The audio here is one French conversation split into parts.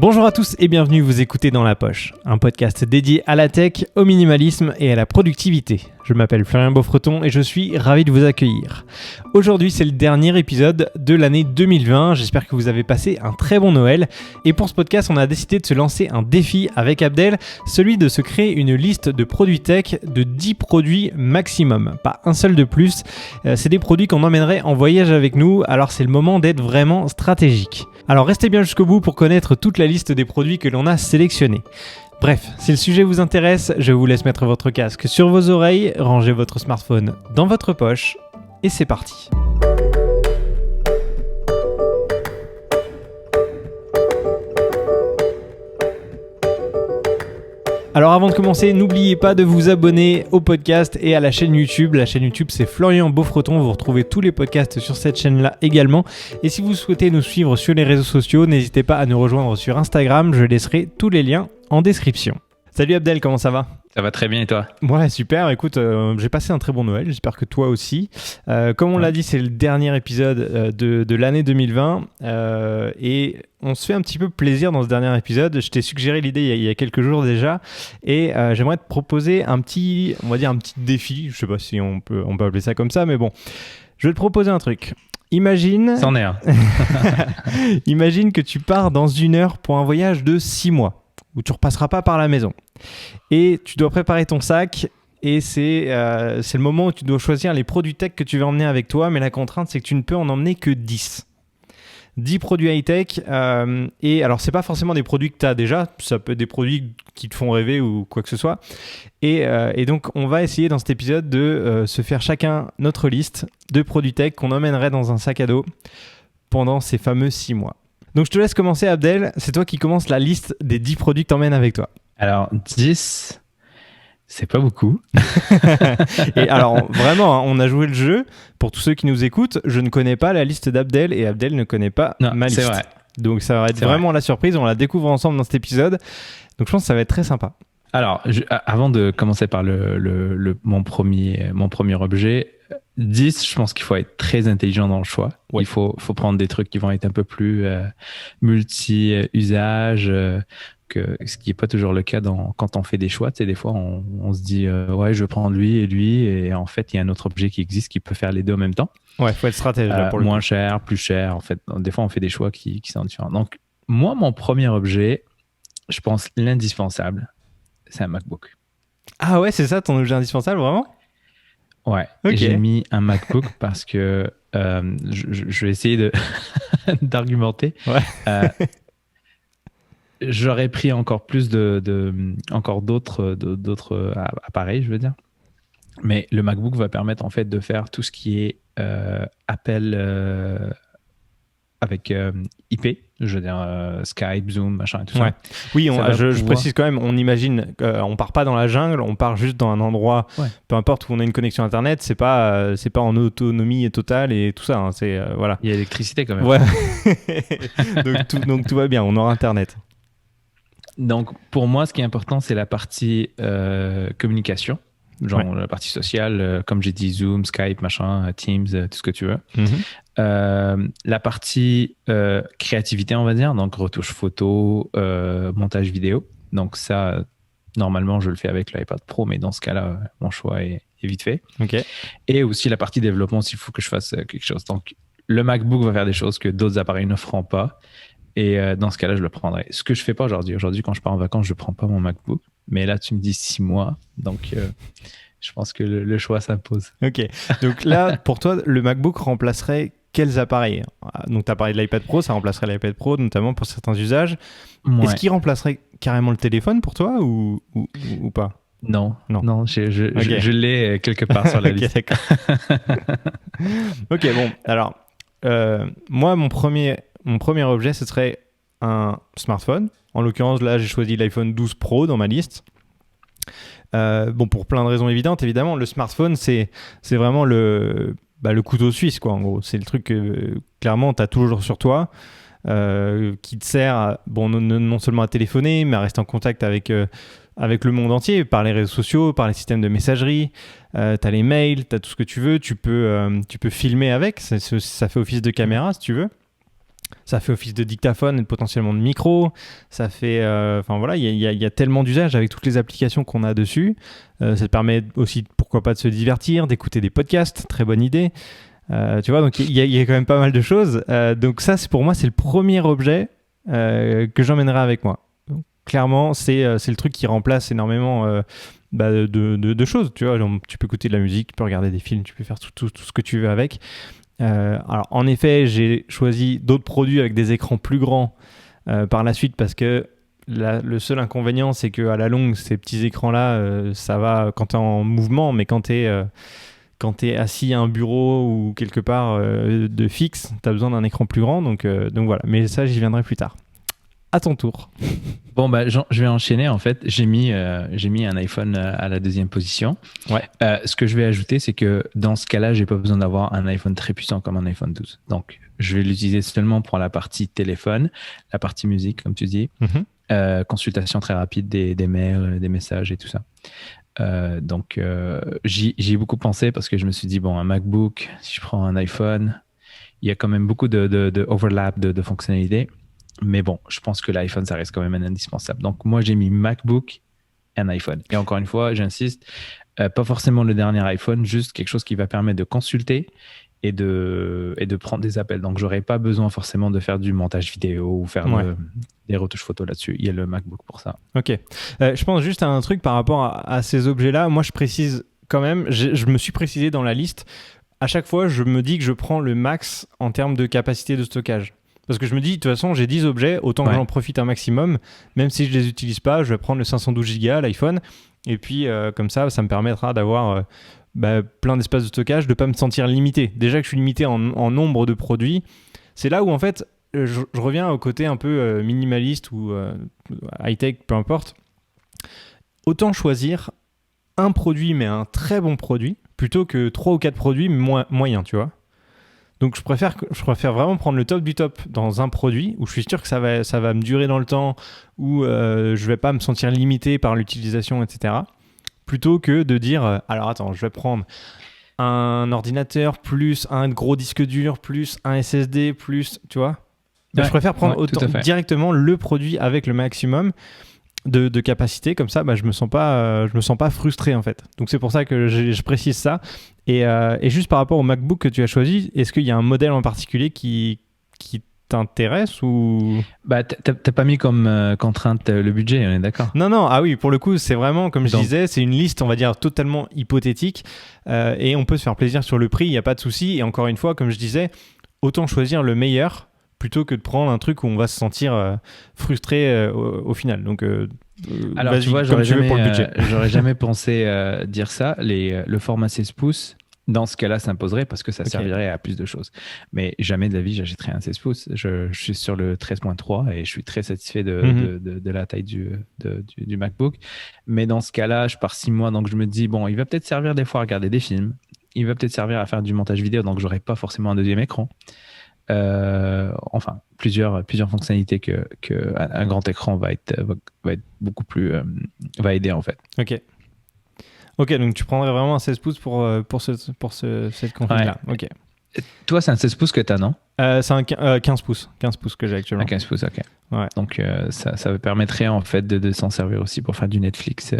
Bonjour à tous et bienvenue, vous écoutez Dans la Poche, un podcast dédié à la tech, au minimalisme et à la productivité. Je m'appelle Florian Beaufreton et je suis ravi de vous accueillir. Aujourd'hui, c'est le dernier épisode de l'année 2020. J'espère que vous avez passé un très bon Noël. Et pour ce podcast, on a décidé de se lancer un défi avec Abdel, celui de se créer une liste de produits tech de 10 produits maximum, pas un seul de plus. C'est des produits qu'on emmènerait en voyage avec nous, alors c'est le moment d'être vraiment stratégique. Alors restez bien jusqu'au bout pour connaître toute la liste des produits que l'on a sélectionnés. Bref, si le sujet vous intéresse, je vous laisse mettre votre casque sur vos oreilles, ranger votre smartphone dans votre poche, et c'est parti. Alors avant de commencer, n'oubliez pas de vous abonner au podcast et à la chaîne YouTube. La chaîne YouTube, c'est Florian Beaufreton. Vous retrouvez tous les podcasts sur cette chaîne-là également. Et si vous souhaitez nous suivre sur les réseaux sociaux, n'hésitez pas à nous rejoindre sur Instagram. Je laisserai tous les liens en description. Salut Abdel, comment ça va ? Ça va très bien et toi ? Ouais, super. Écoute, j'ai passé un très bon Noël. J'espère que toi aussi. Comme on l'a dit, c'est le dernier épisode de l'année 2020. Et on se fait un petit peu plaisir dans ce dernier épisode. Je t'ai suggéré l'idée il y a quelques jours déjà. Et j'aimerais te proposer un petit défi. Je sais pas si on peut appeler ça comme ça, mais bon. Je vais te proposer un truc. Imagine... C'en est un. Imagine que tu pars dans 1 heure pour un voyage de 6 mois où tu repasseras pas par la maison. Et tu dois préparer ton sac et c'est le moment où tu dois choisir les produits tech que tu veux emmener avec toi, mais la contrainte c'est que tu ne peux en emmener que 10. 10 produits high-tech et alors c'est pas forcément des produits que tu as déjà, ça peut être des produits qui te font rêver ou quoi que ce soit et donc on va essayer dans cet épisode de se faire chacun notre liste de produits tech qu'on emmènerait dans un sac à dos pendant ces fameux 6 mois. Donc je te laisse commencer Abdel, c'est toi qui commences la liste des 10 produits que tu emmènes avec toi. Alors 10, c'est pas beaucoup. Et alors vraiment, hein, on a joué le jeu. Pour tous ceux qui nous écoutent, je ne connais pas la liste d'Abdel et Abdel ne connaît pas ma liste. C'est vrai. Donc ça va être vraiment la surprise, on la découvre ensemble dans cet épisode. Donc je pense que ça va être très sympa. Alors, avant de commencer par mon premier objet, 10, je pense qu'il faut être très intelligent dans le choix. Ouais. Il faut prendre des trucs qui vont être un peu plus multi-usage, ce qui n'est pas toujours le cas quand on fait des choix. Tu sais, des fois, on se dit ouais, je vais prendre lui, et en fait, il y a un autre objet qui existe qui peut faire les deux en même temps. Ouais, il faut être stratège là, pour le moins coup. cher, plus cher. En fait, des fois, on fait des choix qui sont différents. Donc, moi, mon premier objet, je pense l'indispensable, c'est un MacBook. Ah ouais, c'est ça ton objet indispensable, vraiment ? Ouais, okay. J'ai mis un MacBook parce que je vais essayer d'argumenter. Ouais. J'aurais pris encore plus encore d'autres appareils, je veux dire. Mais le MacBook va permettre en fait de faire tout ce qui est appel avec IP, je veux dire Skype, Zoom, machin et tout ça. Oui, je précise quand même, on imagine, on part pas dans la jungle, on part juste dans un endroit, peu importe où on a une connexion internet, c'est pas en autonomie totale et tout ça. Hein, voilà. Il y a l'électricité quand même. Ouais. donc tout va bien, on aura internet. Donc pour moi, ce qui est important, c'est la partie communication. Genre la partie sociale, comme j'ai dit, Zoom, Skype, machin, Teams, tout ce que tu veux. Mm-hmm. La partie créativité, on va dire, donc retouche photo, montage vidéo. Donc ça, normalement, je le fais avec l'iPad Pro, mais dans ce cas-là, mon choix est vite fait. Okay. Et aussi la partie développement, s'il faut que je fasse quelque chose. Donc le MacBook va faire des choses que d'autres appareils ne feront pas. Et dans ce cas-là, je le prendrai. Ce que je fais pas aujourd'hui. Aujourd'hui, quand je pars en vacances, je prends pas mon MacBook. Mais là, tu me dis 6 mois. Donc, je pense que le choix s'impose. Ok. Donc là, pour toi, le MacBook remplacerait quels appareils ? Donc, tu as parlé de l'iPad Pro, ça remplacerait l'iPad Pro, notamment pour certains usages. Ouais. Est-ce qu'il remplacerait carrément le téléphone pour toi ou pas ? Non, je l'ai quelque part sur la liste. Ok, d'accord. Ok, bon. Alors, moi, mon premier objet, ce serait un smartphone. En l'occurrence, là, j'ai choisi l'iPhone 12 Pro dans ma liste. Pour plein de raisons évidentes, évidemment. Le smartphone, c'est vraiment le couteau suisse, quoi, en gros. C'est le truc que, clairement, tu as toujours sur toi, qui te sert non seulement à téléphoner, mais à rester en contact avec le monde entier, par les réseaux sociaux, par les systèmes de messagerie. Tu as les mails, tu as tout ce que tu veux. Tu peux filmer avec. Ça fait office de caméra, si tu veux. Ça fait office de dictaphone et potentiellement de micro. Ça fait, enfin voilà, il y a tellement d'usages avec toutes les applications qu'on a dessus. Ça te permet aussi, pourquoi pas, de se divertir, d'écouter des podcasts. Très bonne idée. Tu vois, donc il y a quand même pas mal de choses. Donc ça, pour moi, c'est le premier objet que j'emmènerai avec moi. Donc, clairement, c'est le truc qui remplace énormément de choses. Tu vois, genre, tu peux écouter de la musique, tu peux regarder des films, tu peux faire tout ce que tu veux avec. Alors en effet, j'ai choisi d'autres produits avec des écrans plus grands par la suite parce que le seul inconvénient, c'est qu'à la longue, ces petits écrans-là, ça va quand tu es en mouvement, mais quand tu es assis à un bureau ou quelque part de fixe, tu as besoin d'un écran plus grand. Donc voilà, mais ça, j'y viendrai plus tard. À ton tour. Bon, je vais enchaîner. En fait, j'ai mis un iPhone à la deuxième position. Ouais. Ce que je vais ajouter, c'est que dans ce cas-là, j'ai pas besoin d'avoir un iPhone très puissant comme un iPhone 12. Donc, je vais l'utiliser seulement pour la partie téléphone, la partie musique, comme tu dis, consultation très rapide des mails, des messages et tout ça. Donc, j'y ai beaucoup pensé parce que je me suis dit, bon, un MacBook, si je prends un iPhone, il y a quand même beaucoup de overlap de fonctionnalités. Mais bon, je pense que l'iPhone, ça reste quand même un indispensable. Donc, moi, j'ai mis MacBook et un iPhone. Et encore une fois, j'insiste, pas forcément le dernier iPhone, juste quelque chose qui va permettre de consulter et de prendre des appels. Donc, j'aurais pas besoin forcément de faire du montage vidéo ou faire des retouches photos là-dessus. Il y a le MacBook pour ça. Ok. Je pense juste à un truc par rapport à ces objets-là. Moi, je précise quand même, je me suis précisé dans la liste. À chaque fois, je me dis que je prends le max en termes de capacité de stockage. Parce que je me dis, de toute façon, j'ai 10 objets, autant que j'en profite un maximum. Même si je ne les utilise pas, je vais prendre le 512 Go, l'iPhone. Et puis, comme ça me permettra d'avoir plein d'espace de stockage, de ne pas me sentir limité. Déjà que je suis limité en nombre de produits, c'est là où, en fait, je reviens au côté un peu minimaliste ou high-tech, peu importe. Autant choisir un produit, mais un très bon produit, plutôt que 3 ou 4 produits moyens, tu vois. Donc je préfère vraiment prendre le top du top dans un produit où je suis sûr que ça va me durer dans le temps, où je vais pas me sentir limité par l'utilisation, etc. Plutôt que de dire alors attends, je vais prendre un ordinateur plus un gros disque dur plus un SSD plus, tu vois. Je préfère prendre directement le produit avec le maximum de capacité, comme ça je me sens pas frustré en fait. Donc c'est pour ça que je précise ça. Et juste par rapport au MacBook que tu as choisi, est-ce qu'il y a un modèle en particulier qui t'intéresse ou... T'as pas mis comme contrainte le budget, on est d'accord? Non, ah oui, pour le coup, c'est vraiment, comme je disais, c'est une liste, on va dire, totalement hypothétique, et on peut se faire plaisir sur le prix, il n'y a pas de souci. Et encore une fois, comme je disais, autant choisir le meilleur plutôt que de prendre un truc où on va se sentir frustré au final. Donc, alors tu vois, j'aurais jamais pensé dire ça. Le format 16 pouces, dans ce cas-là, s'imposerait parce que ça servirait à plus de choses. Mais jamais de la vie, j'achèterais un 16 pouces. Je suis sur le 13.3 et je suis très satisfait de la taille du MacBook. Mais dans ce cas-là, je pars 6 mois, donc je me dis, bon, il va peut-être servir des fois à regarder des films. Il va peut-être servir à faire du montage vidéo, donc j'aurai pas forcément un deuxième écran. Enfin, plusieurs fonctionnalités que un grand écran va être beaucoup plus va aider en fait. Ok, donc tu prendrais vraiment un 16 pouces pour cette config-là. Ouais. Ok. Toi, c'est un 16 pouces que tu as, non? C'est un 15 pouces que j'ai actuellement. Un 15 pouces, ok. Ouais. Donc ça permettrait en fait de s'en servir aussi pour faire du Netflix.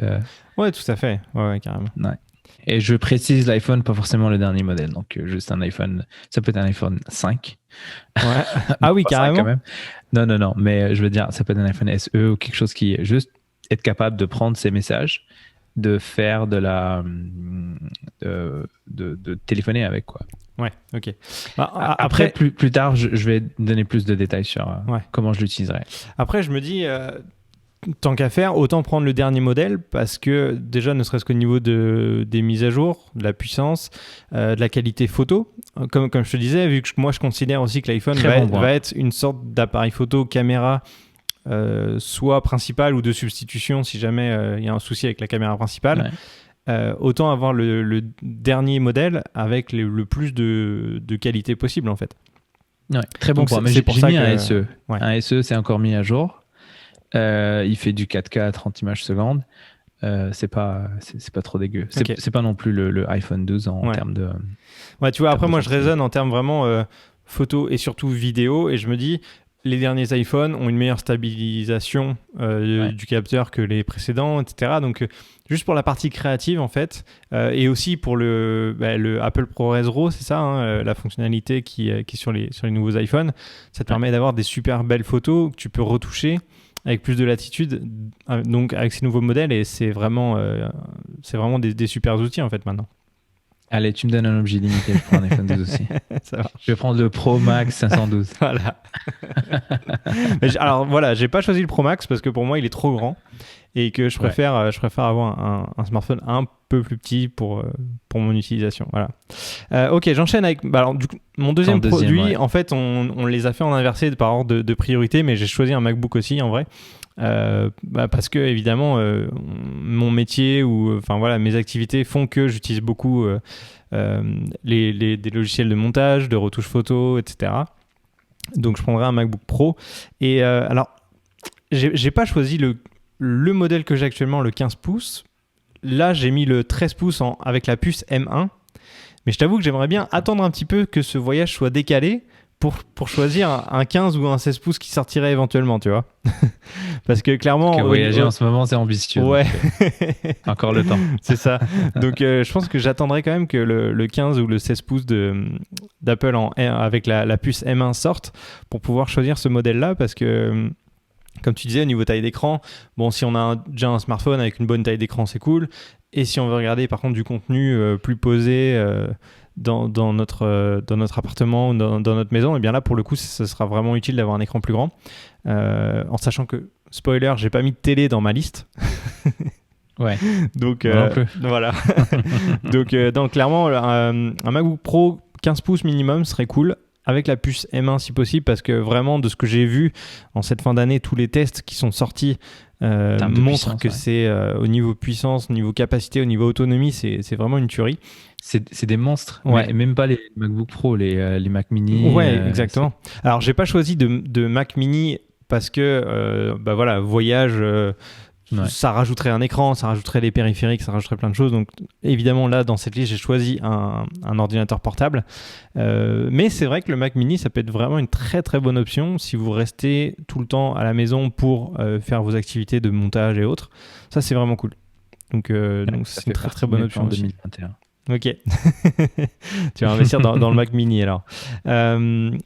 Ouais, tout à fait. Ouais, carrément. Ouais. Et je précise l'iPhone, pas forcément le dernier modèle. Donc, juste un iPhone. Ça peut être un iPhone 5. Ouais. Ah oui, carrément. Quand même. Non. Mais je veux dire, ça peut être un iPhone SE ou quelque chose qui est juste être capable de prendre ces messages, de faire de téléphoner avec, quoi. Ouais, ok. Après, plus tard, je vais donner plus de détails sur comment je l'utiliserai. Après, je me dis... tant qu'à faire, autant prendre le dernier modèle parce que déjà, ne serait-ce qu'au niveau des mises à jour, de la puissance, de la qualité photo, comme je te disais, vu que moi je considère aussi que l'iPhone va être une sorte d'appareil photo caméra, soit principale ou de substitution si jamais il y a un souci avec la caméra principale. Autant avoir le dernier modèle avec le plus de qualité possible en fait. Ouais, très bon point. Mais j'ai mis un SE. Ouais. Un SE, c'est encore mis à jour. Il fait du 4K à 30 images secondes. C'est pas trop dégueu. C'est pas non plus le iPhone 12 en termes de... Ouais, tu vois, après moi je raisonne en termes vraiment photo et surtout vidéo. Et je me dis, les derniers iPhones ont une meilleure stabilisation du capteur que les précédents, etc. Donc, juste pour la partie créative, en fait, et aussi pour le Apple ProRes RAW, c'est ça, hein, la fonctionnalité qui est sur les nouveaux iPhones, ça te permet d'avoir des super belles photos que tu peux retoucher avec plus de latitude, donc avec ces nouveaux modèles, et c'est vraiment des super outils, en fait, maintenant. Allez, tu me donnes un objet limité, je prends un iPhone 12 aussi. Ça va. Je vais prendre le Pro Max 512. Voilà. Alors voilà, j'ai pas choisi le Pro Max parce que pour moi il est trop grand et que je préfère avoir un smartphone un peu plus petit pour mon utilisation. Voilà. Ok, j'enchaîne avec alors, du coup, mon deuxième produit. En fait, on les a fait en inversé par ordre de priorité, mais j'ai choisi un MacBook aussi en vrai. Parce que évidemment mon métier ou mes activités font que j'utilise beaucoup des logiciels de montage, de retouche photo, etc. Donc je prendrai un MacBook Pro et alors j'ai pas choisi le modèle que j'ai actuellement, le 15 pouces. Là j'ai mis le 13 pouces avec la puce M1, mais je t'avoue que j'aimerais bien attendre un petit peu que ce voyage soit décalé pour choisir un 15 ou un 16 pouces qui sortirait éventuellement, tu vois. Parce que clairement... Parce que voyager en ce moment, c'est ambitieux. Ouais. Encore le temps. C'est ça. Donc, je pense que j'attendrai quand même que le 15 ou le 16 pouces d'Apple avec la puce M1 sorte pour pouvoir choisir ce modèle-là. Parce que, comme tu disais, au niveau taille d'écran, bon, si on a déjà un smartphone avec une bonne taille d'écran, c'est cool. Et si on veut regarder, par contre, du contenu plus posé... Dans notre appartement ou dans notre maison, et bien là pour le coup ce sera vraiment utile d'avoir un écran plus grand, en sachant que, spoiler, j'ai pas mis de télé dans ma liste. Ouais. Donc voilà. donc clairement un MacBook Pro 15 pouces minimum serait cool, avec la puce M1 si possible, parce que vraiment de ce que j'ai vu en cette fin d'année, tous les tests qui sont sortis montrent que c'est au niveau puissance, au niveau capacité, au niveau autonomie, c'est vraiment une tuerie. C'est des monstres, ouais. Même pas les MacBook Pro, les Mac Mini. Ouais, exactement. Alors, j'ai pas choisi de Mac Mini parce que, voyage, ça rajouterait un écran, ça rajouterait les périphériques, ça rajouterait plein de choses. Donc, évidemment, là, dans cette liste, j'ai choisi un ordinateur portable. Mais c'est vrai que le Mac Mini, ça peut être vraiment une très, très bonne option si vous restez tout le temps à la maison pour faire vos activités de montage et autres. Ça, c'est vraiment cool. Donc c'est une très, très bonne option en aussi. 2021. Ok. Tu vas investir dans le Mac Mini alors.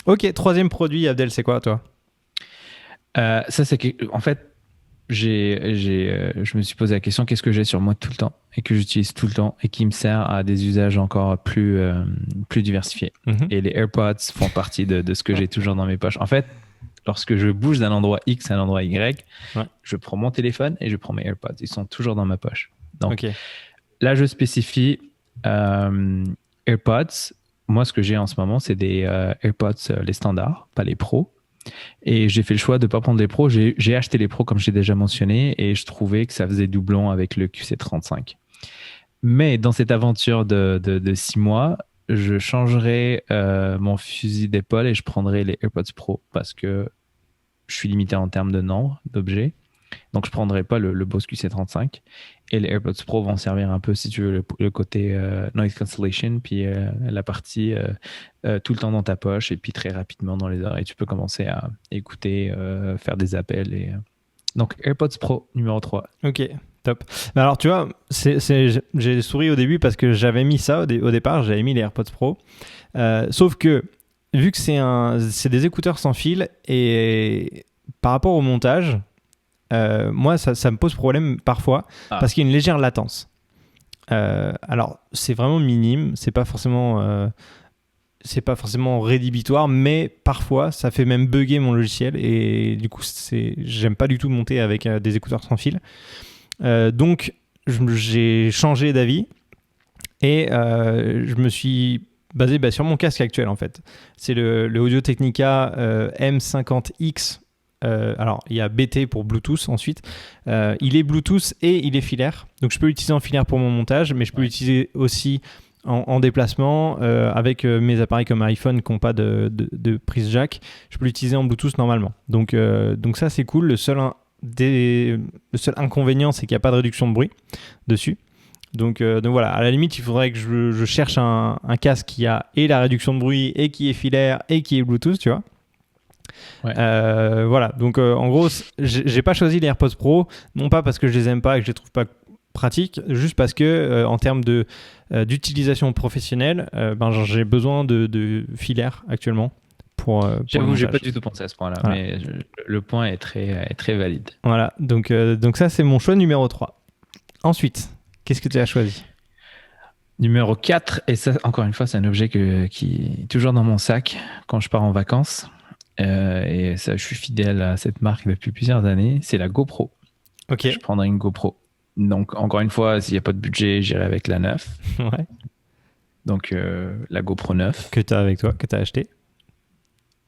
Ok, troisième produit, Abdel, c'est quoi toi? Ça, c'est que, en fait, je me suis posé la question, qu'est-ce que j'ai sur moi tout le temps et que j'utilise tout le temps et qui me sert à des usages encore plus diversifiés. Et les AirPods font partie de ce que j'ai toujours dans mes poches. En fait, lorsque je bouge d'un endroit X à un endroit Y, je prends mon téléphone et je prends mes AirPods. Ils sont toujours dans ma poche. Donc là, je spécifie AirPods. Moi, ce que j'ai en ce moment, c'est des AirPods, les standards, pas les pros. Et j'ai fait le choix de ne pas prendre les pros. J'ai acheté les pros, comme j'ai déjà mentionné, et je trouvais que ça faisait doublon avec le QC35. Mais dans cette aventure de 6 mois, je changerai mon fusil d'épaule et je prendrai les AirPods Pro parce que je suis limité en termes de nombre d'objets. Donc, je ne prendrai pas le Bose QC35. Et les AirPods Pro vont servir un peu, si tu veux, le côté noise cancellation, puis la partie tout le temps dans ta poche et puis très rapidement dans les oreilles. Tu peux commencer à écouter, faire des appels. Donc, AirPods Pro numéro 3. Ok, top. Mais alors, tu vois, j'ai souri au début parce que j'avais mis ça au départ, j'avais mis les AirPods Pro. Sauf que, vu que c'est des écouteurs sans fil, et par rapport au montage, moi ça me pose problème parfois parce qu'il y a une légère latence. Alors c'est vraiment minime, c'est pas forcément rédhibitoire, mais parfois ça fait même bugger mon logiciel et du coup j'aime pas du tout monter avec des écouteurs sans fil. Donc j'ai changé d'avis et je me suis basé sur mon casque actuel en fait. C'est le Audio-Technica M50X. Alors il y a BT pour Bluetooth ensuite. Il est Bluetooth et il est filaire. Donc je peux l'utiliser en filaire pour mon montage, mais je peux l'utiliser aussi en déplacement avec mes appareils comme iPhone qui n'ont pas de prise jack. Je peux l'utiliser en Bluetooth normalement. Donc ça c'est cool. Le seul inconvénient c'est qu'il n'y a pas de réduction de bruit dessus. Donc voilà, à la limite, il faudrait que je cherche un casque qui a et la réduction de bruit et qui est filaire et qui est Bluetooth, tu vois. Ouais. Voilà, donc en gros, j'ai pas choisi les AirPods Pro, non pas parce que je les aime pas et que je les trouve pas pratiques, juste parce que en termes d'utilisation professionnelle, j'ai besoin de filaire actuellement. J'avoue, j'ai pas du tout pensé à ce point-là, voilà. Mais le point est très valide. Voilà, donc ça c'est mon choix numéro 3. Ensuite, qu'est-ce que tu as choisi ? Numéro 4, et ça encore une fois c'est un objet qui est toujours dans mon sac quand je pars en vacances, et ça je suis fidèle à cette marque depuis plusieurs années, c'est la GoPro. Ok. Je prendrai une GoPro. Donc encore une fois, s'il n'y a pas de budget, j'irai avec la 9. Ouais. Donc la GoPro 9. Que tu as avec toi, que tu as acheté.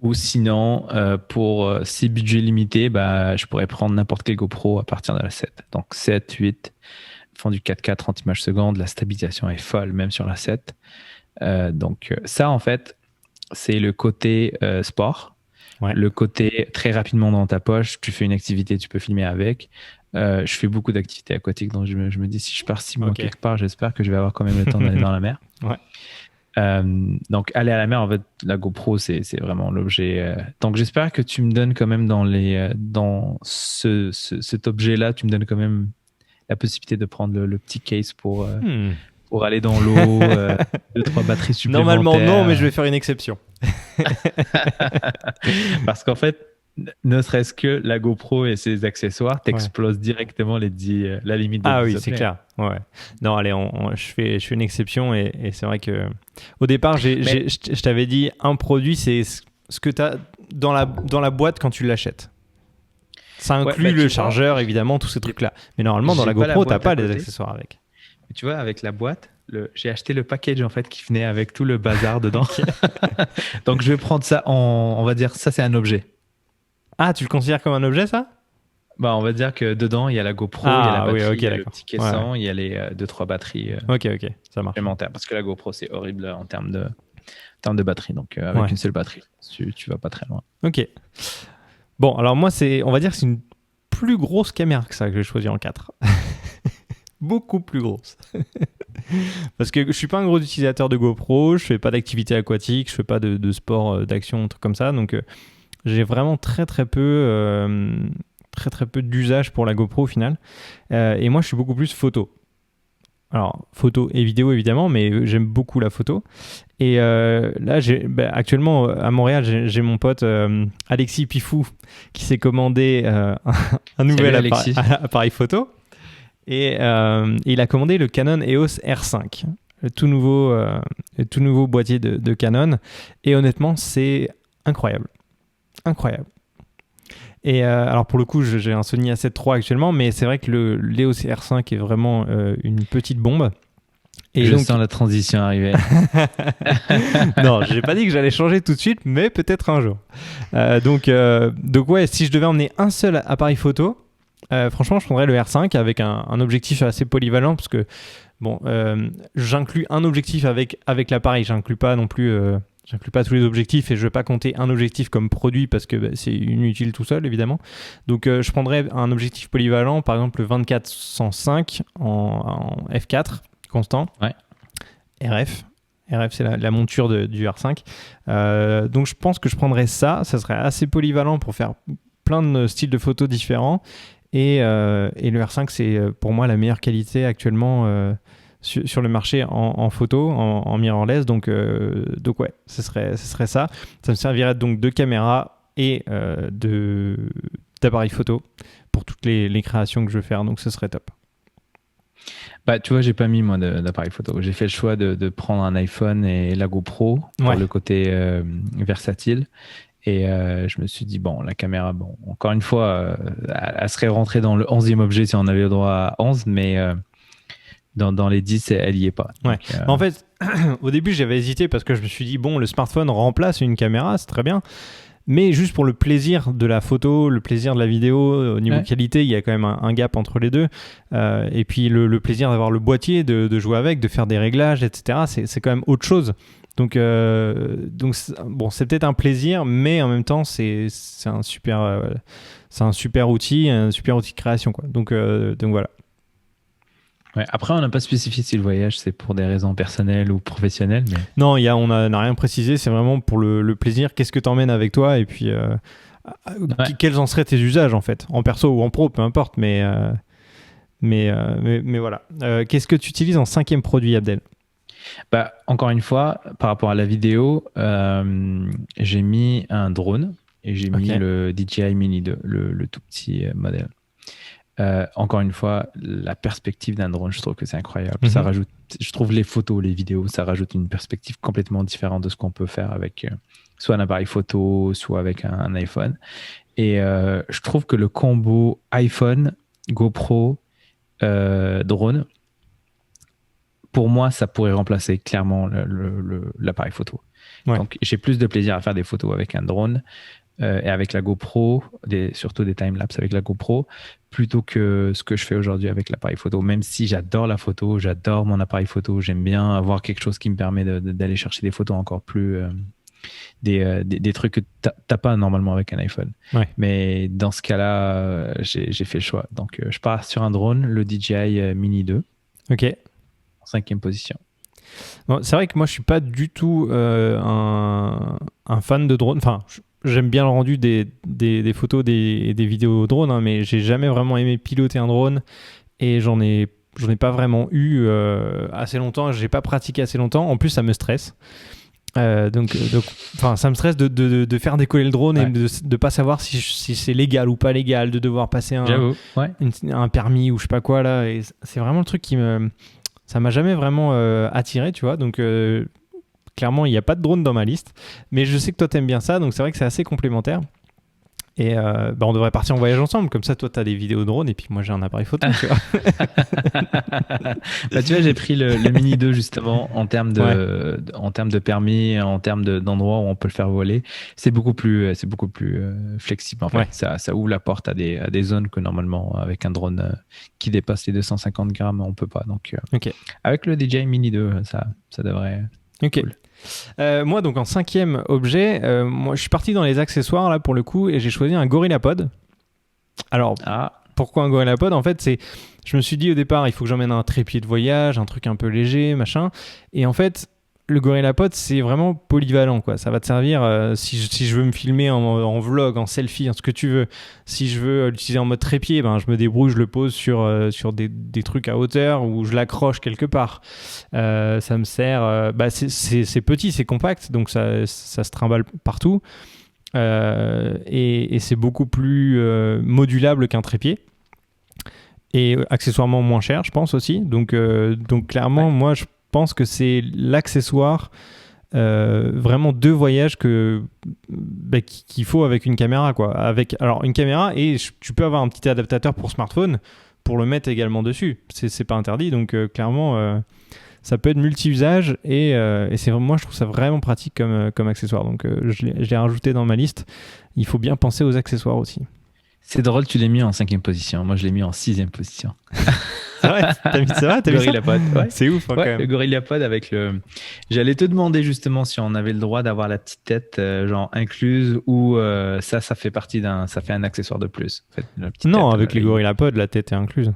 Ou sinon, pour ces budgets limités, je pourrais prendre n'importe quelle GoPro à partir de la 7. Donc 7, 8, font du 4K 30 images secondes, la stabilisation est folle, même sur la 7. Donc ça, en fait, c'est le côté sport. Ouais. Le côté très rapidement dans ta poche, tu fais une activité, tu peux filmer avec. Je fais beaucoup d'activités aquatiques, donc je me dis, si je pars 6 mois quelque part, j'espère que je vais avoir quand même le temps d'aller dans la mer. Ouais. Donc aller à la mer, en fait, la GoPro c'est vraiment l'objet. Donc j'espère que tu me donnes quand même dans cet objet-là, tu me donnes quand même la possibilité de prendre le petit case pour aller dans l'eau, 2-3 batteries supplémentaires. Normalement non, mais je vais faire une exception. Parce qu'en fait, ne serait-ce que la GoPro et ses accessoires t'explosent directement la limite de 10 oui, c'est clair. Ouais. Non, allez, je fais une exception et c'est vrai que au départ, je t'avais dit un produit, c'est ce que tu as dans la boîte quand tu l'achètes. Ça inclut le chargeur, évidemment, tous ces trucs-là. Mais normalement, dans la GoPro, tu n'as pas les accessoires avec. Mais tu vois, avec la boîte, j'ai acheté le package en fait qui venait avec tout le bazar dedans. Donc je vais prendre ça on va dire ça c'est un objet. Ah, tu le considères comme un objet, ça ? On va dire que dedans, il y a la GoPro, il y a la batterie, il y a le petit caisson, il y a les 2-3 batteries ok, ça marche. supplémentaires. Parce que la GoPro, c'est horrible en termes de batterie. Donc, avec une seule batterie, tu vas pas très loin. Ok. Bon, alors moi, on va dire que c'est une plus grosse caméra que ça que je vais choisir en 4. Beaucoup plus grosse. Parce que je suis pas un gros utilisateur de GoPro, je fais pas d'activité aquatique, je fais pas de sport d'action, un truc comme ça. Donc, j'ai vraiment très peu d'usage pour la GoPro au final. Et moi, je suis beaucoup plus photo. Alors, photo et vidéo évidemment, mais j'aime beaucoup la photo. Et là, actuellement à Montréal, j'ai mon pote Alexis Pifou qui s'est commandé un nouvel appareil photo. Et il a commandé le Canon EOS R5, le tout nouveau boîtier de Canon. Et honnêtement, c'est incroyable. Et alors pour le coup, j'ai un Sony A7 III actuellement, mais c'est vrai que l'EOS R5 est vraiment une petite bombe. Et je sens la transition arriver. Non, j'ai pas dit que j'allais changer tout de suite, mais peut-être un jour. Donc ouais, si je devais emmener un seul appareil photo, franchement, je prendrais le R5 avec un objectif assez polyvalent, parce que j'inclus un objectif avec l'appareil, j'inclus pas non plus. J'inclus pas tous les objectifs et je ne vais pas compter un objectif comme produit parce que c'est inutile tout seul, évidemment. Donc, je prendrais un objectif polyvalent, par exemple le 24-105 en f4 constant. Ouais. RF, c'est la monture du R5. Donc, je pense que je prendrais ça. Ça serait assez polyvalent pour faire plein de styles de photos différents. Et le R5, c'est pour moi la meilleure qualité actuellement sur le marché en photo, en mirrorless. Donc ouais, ce serait ça. Ça me servirait donc de caméra et d'appareil photo pour toutes les créations que je veux faire. Donc ce serait top. Tu vois, j'ai pas mis moi d'appareil photo. J'ai fait le choix de prendre un iPhone et la GoPro pour le côté versatile. Et je me suis dit, la caméra, encore une fois, elle serait rentrée dans le 11e objet si on avait le droit à 11, mais dans les 10, elle y est pas. Donc, en fait, au début, j'avais hésité parce que je me suis dit, le smartphone remplace une caméra, c'est très bien. Mais juste pour le plaisir de la photo, le plaisir de la vidéo, au niveau qualité, il y a quand même un gap entre les deux. Et puis le plaisir d'avoir le boîtier, de jouer avec, de faire des réglages, etc., c'est quand même autre chose. Donc c'est peut-être un plaisir, mais en même temps, c'est un super outil de création, quoi. Donc voilà. Ouais, après, on n'a pas spécifié si le voyage c'est pour des raisons personnelles ou professionnelles. Mais... Non, on n'a rien précisé, c'est vraiment pour le plaisir. Qu'est-ce que tu emmènes avec toi et puis quels en seraient tes usages en fait, en perso ou en pro, peu importe, mais voilà. Qu'est-ce que tu utilises en 5e produit, Abdel? Bah, encore une fois, par rapport à la vidéo, j'ai mis un drone et j'ai mis le DJI Mini 2, le tout petit modèle. Encore une fois, la perspective d'un drone, je trouve que c'est incroyable. Ça rajoute, je trouve les photos, les vidéos, ça rajoute une perspective complètement différente de ce qu'on peut faire avec soit un appareil photo, soit avec un iPhone. Et je trouve que le combo iPhone, GoPro, drone, pour moi, ça pourrait remplacer clairement l'appareil photo. Ouais. Donc, j'ai plus de plaisir à faire des photos avec un drone et avec la GoPro, surtout des time-lapse avec la GoPro, plutôt que ce que je fais aujourd'hui avec l'appareil photo. Même si j'adore la photo, j'adore mon appareil photo, j'aime bien avoir quelque chose qui me permet d'aller chercher des photos encore plus... des trucs que tu n'as pas normalement avec un iPhone. Ouais. Mais dans ce cas-là, j'ai fait le choix. Donc, je pars sur un drone, le DJI Mini 2. OK. En 5e position. Bon, c'est vrai que moi, je ne suis pas du tout un fan de drone. Enfin, j'aime bien le rendu des photos et des vidéos drone, hein, mais j'ai jamais vraiment aimé piloter un drone et j'en ai pas vraiment eu assez longtemps. Je n'ai pas pratiqué assez longtemps. En plus, ça me stresse. Donc, ça me stresse de faire décoller le drone et de pas savoir si c'est légal ou pas légal, de devoir passer un permis ou je sais pas quoi là. Et c'est vraiment le truc ça m'a jamais vraiment attiré, tu vois. Donc clairement, il n'y a pas de drone dans ma liste, mais je sais que toi t'aimes bien ça, donc c'est vrai que c'est assez complémentaire. Et on devrait partir en voyage ensemble, comme ça toi tu as des vidéos drone et puis moi j'ai un appareil photo, tu vois. Bah, tu vois, j'ai pris le Mini 2 justement en termes de permis, en termes d'endroits où on peut le faire voler. C'est beaucoup plus flexible en fait. Ça ouvre la porte à des zones que normalement avec un drone qui dépasse les 250 grammes on peut pas. Donc avec le DJI Mini 2 ça devrait être cool. Moi, donc en 5e objet, moi, je suis parti dans les accessoires là pour le coup et j'ai choisi un GorillaPod. Alors, pourquoi un GorillaPod? En fait, je me suis dit au départ, il faut que j'emmène un trépied de voyage, un truc un peu léger, machin. Et en fait, le GorillaPod, c'est vraiment polyvalent, quoi. Ça va te servir si je veux me filmer en vlog, en selfie, en ce que tu veux. Si je veux l'utiliser en mode trépied, je me débrouille, je le pose sur des trucs à hauteur ou je l'accroche quelque part. Ça me sert... c'est petit, c'est compact, donc ça se trimballe partout. Et c'est beaucoup plus modulable qu'un trépied. Et accessoirement moins cher, je pense aussi. Donc clairement, moi, je pense que c'est l'accessoire vraiment de voyage qu'il faut avec une caméra, quoi. Alors une caméra et tu peux avoir un petit adaptateur pour smartphone pour le mettre également dessus. C'est pas interdit, donc clairement ça peut être multi-usage et moi je trouve ça vraiment pratique comme accessoire. Donc je l'ai rajouté dans ma liste. Il faut bien penser aux accessoires aussi. C'est drôle, tu l'as mis en 5e position. Moi, je l'ai mis en 6e position. C'est vrai, t'as mis ça? GorillaPod, ouais. C'est ouf, hein, quand même. Le GorillaPod avec le... J'allais te demander justement si on avait le droit d'avoir la petite tête genre incluse ou ça fait partie ça fait un accessoire de plus. En fait, non, avec les GorillaPod, la tête est incluse.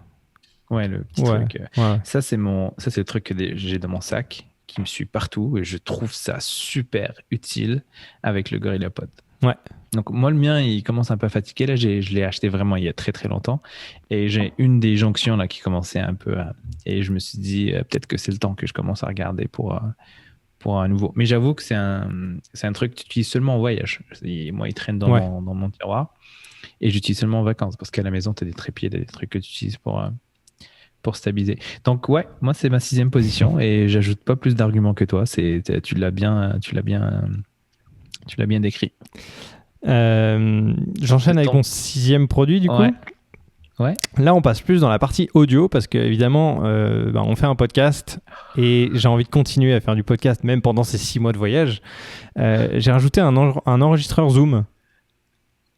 Ouais, le petit truc. Ouais. Ça, c'est le truc que j'ai dans mon sac qui me suit partout et je trouve ça super utile avec le GorillaPod. Ouais. Donc moi le mien il commence un peu à fatiguer là, je l'ai acheté vraiment il y a très très longtemps et j'ai une des jonctions là qui commençait un peu et je me suis dit peut-être que c'est le temps que je commence à regarder pour un nouveau. Mais j'avoue que c'est un truc que tu utilises seulement en voyage. Moi il traîne dans mon tiroir et j'utilise seulement en vacances parce qu'à la maison tu as des trépieds, des trucs que tu utilises pour stabiliser. Donc moi c'est ma 6e position et j'ajoute pas plus d'arguments que toi. Tu l'as bien décrit. J'enchaîne avec mon 6e produit du coup. Ouais. Là on passe plus dans la partie audio parce qu'évidemment on fait un podcast et j'ai envie de continuer à faire du podcast même pendant ces 6 mois de voyage. J'ai rajouté un enregistreur Zoom.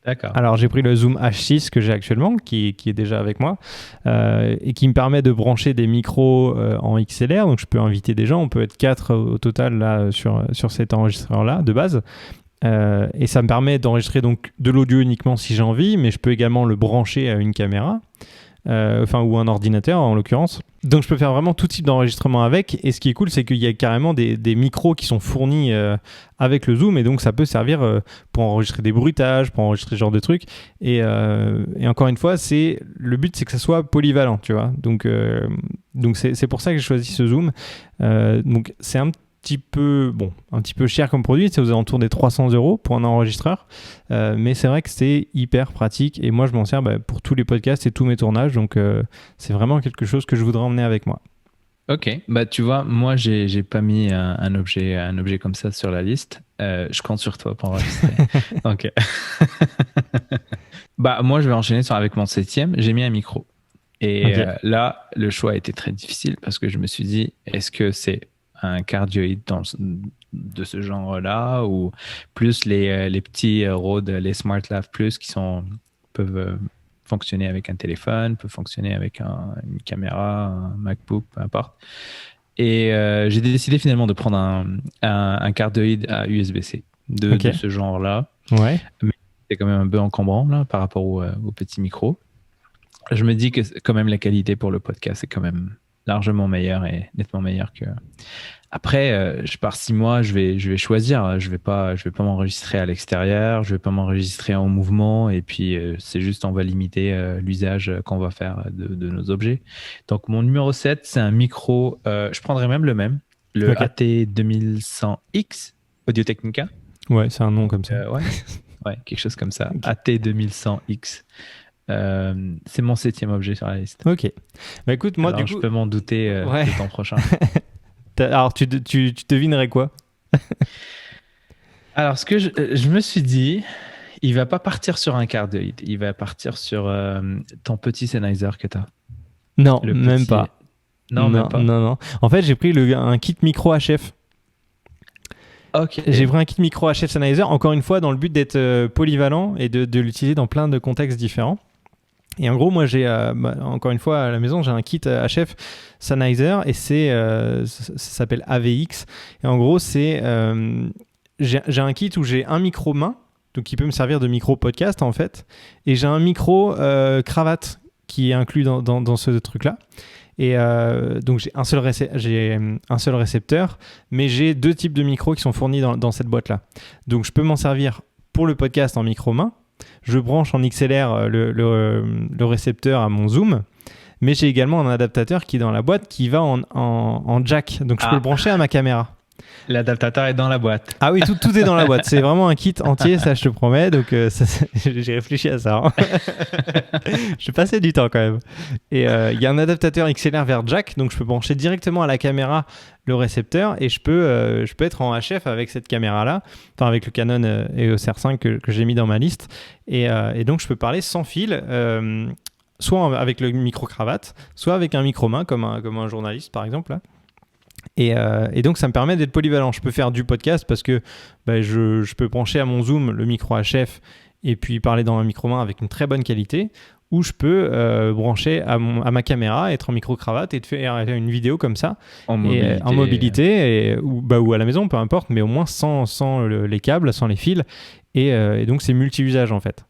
D'accord. Alors j'ai pris le Zoom H6 que j'ai actuellement qui est déjà avec moi et qui me permet de brancher des micros en XLR, donc je peux inviter des gens, on peut être 4 au total là sur cet enregistreur là de base. Et ça me permet d'enregistrer donc de l'audio uniquement si j'ai envie, mais je peux également le brancher à une caméra. ou un ordinateur en l'occurrence. Donc je peux faire vraiment tout type d'enregistrement avec, et ce qui est cool, c'est qu'il y a carrément des micros qui sont fournis avec le Zoom, et donc ça peut servir pour enregistrer des bruitages, pour enregistrer ce genre de trucs, et encore une fois, le but c'est que ça soit polyvalent, tu vois. Donc c'est pour ça que j'ai choisi ce Zoom. Donc c'est un petit peu cher comme produit, c'est aux alentours des 300 € pour un enregistreur, mais c'est vrai que c'est hyper pratique, et moi je m'en sers pour tous les podcasts et tous mes tournages, donc c'est vraiment quelque chose que je voudrais emmener avec moi. Ok, tu vois, moi j'ai pas mis un objet comme ça sur la liste. Je compte sur toi pour enregistrer. Donc, moi je vais enchaîner avec mon 7e. J'ai mis un micro, et Okay. là le choix a été très difficile parce que je me suis dit, est-ce que c'est un cardioïde de ce genre-là, ou plus les petits Rode, les SmartLav Plus qui peuvent fonctionner avec un téléphone, peuvent fonctionner avec une caméra, un MacBook, peu importe. Et j'ai décidé finalement de prendre un cardioïde à USB-C de ce genre-là. Ouais. Mais c'est quand même un peu encombrant là, par rapport au petit micro. Je me dis que quand même la qualité pour le podcast est quand même largement meilleure et nettement meilleure que... Après, par 6 mois, je vais choisir. Je vais pas m'enregistrer à l'extérieur. Je vais pas m'enregistrer en mouvement. Et puis, c'est juste, on va limiter l'usage qu'on va faire de nos objets. Donc, mon numéro 7, c'est un micro. Je prendrais même le AT2100X Audio-Technica. Ouais, c'est un nom comme ça. Ouais, quelque chose comme ça. Okay. AT2100X. C'est mon 7e objet sur la liste. Ok. Écoute, moi, alors, je peux m'en douter le temps prochain. Alors, tu devinerais quoi? Alors, ce que je me suis dit, il va pas partir sur un cardioïde, il va partir sur ton petit Sennheiser que tu as. Non, même pas. Même pas. Non. En fait, j'ai pris un kit micro HF. Ok. J'ai pris un kit micro HF Sennheiser, encore une fois, dans le but d'être polyvalent et de l'utiliser dans plein de contextes différents. Et en gros, moi, j'ai, encore une fois, à la maison, j'ai un kit HF Sennheiser, et ça s'appelle AVX. Et en gros, j'ai un kit où j'ai un micro main, donc qui peut me servir de micro podcast, en fait. Et j'ai un micro cravate qui est inclus dans ce truc-là. Et donc, j'ai un seul récepteur, mais j'ai 2 types de micros qui sont fournis dans cette boîte-là. Donc, je peux m'en servir pour le podcast en micro main. Je branche en XLR le récepteur à mon Zoom, mais j'ai également un adaptateur qui est dans la boîte qui va en jack, donc je peux le brancher à ma caméra. L'adaptateur est dans la boîte. Ah oui, tout est dans la boîte. C'est vraiment un kit entier, ça je te promets. Donc j'ai réfléchi à ça. Hein. Je passais du temps quand même. Et il y a un adaptateur XLR vers jack, donc je peux brancher directement à la caméra le récepteur, et je peux être en HF avec cette caméra-là, enfin avec le Canon EOS R5 que j'ai mis dans ma liste. Et donc je peux parler sans fil, soit avec le micro-cravate, soit avec un micro-main comme un journaliste par exemple là. Et donc ça me permet d'être polyvalent. Je peux faire du podcast parce que je peux brancher à mon Zoom le micro HF et puis parler dans un micro-main avec une très bonne qualité, ou je peux brancher à ma caméra, être en micro-cravate et te faire une vidéo comme ça en mobilité ou à la maison, peu importe, mais au moins sans les câbles, sans les fils, et donc c'est multi-usage en fait.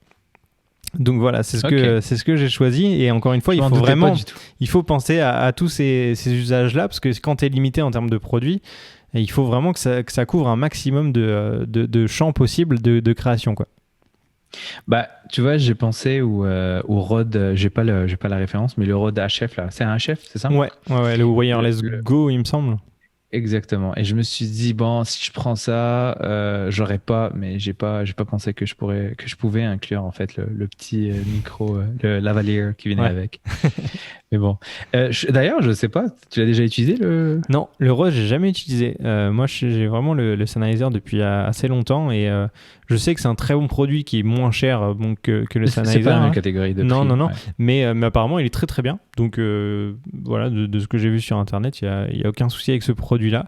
Donc voilà, c'est ce que j'ai choisi, et encore une fois, il faut penser à tous ces usages-là, parce que quand tu es limité en termes de produits, il faut vraiment que ça couvre un maximum de champs possibles de création, quoi. Tu vois, j'ai pensé au Rode, j'ai pas la référence, mais le Rode HF là, c'est un HF, c'est ça? Ouais, le Wireless Go, il me semble. Exactement. Et je me suis dit, si je prends ça, j'aurais pas, mais j'ai pas pensé que je pouvais inclure en fait le petit micro, le lavalier qui venait avec. Mais bon. D'ailleurs, je sais pas, tu l'as déjà utilisé Non, le Rode, j'ai jamais utilisé. Moi, j'ai vraiment le Sennheiser depuis assez longtemps, et je sais que c'est un très bon produit qui est moins cher que le Sennheiser. C'est pas la même catégorie de prix. Non. Ouais. Mais apparemment, il est très très bien. Donc voilà, de ce que j'ai vu sur Internet, il y a aucun souci avec ce produit-là.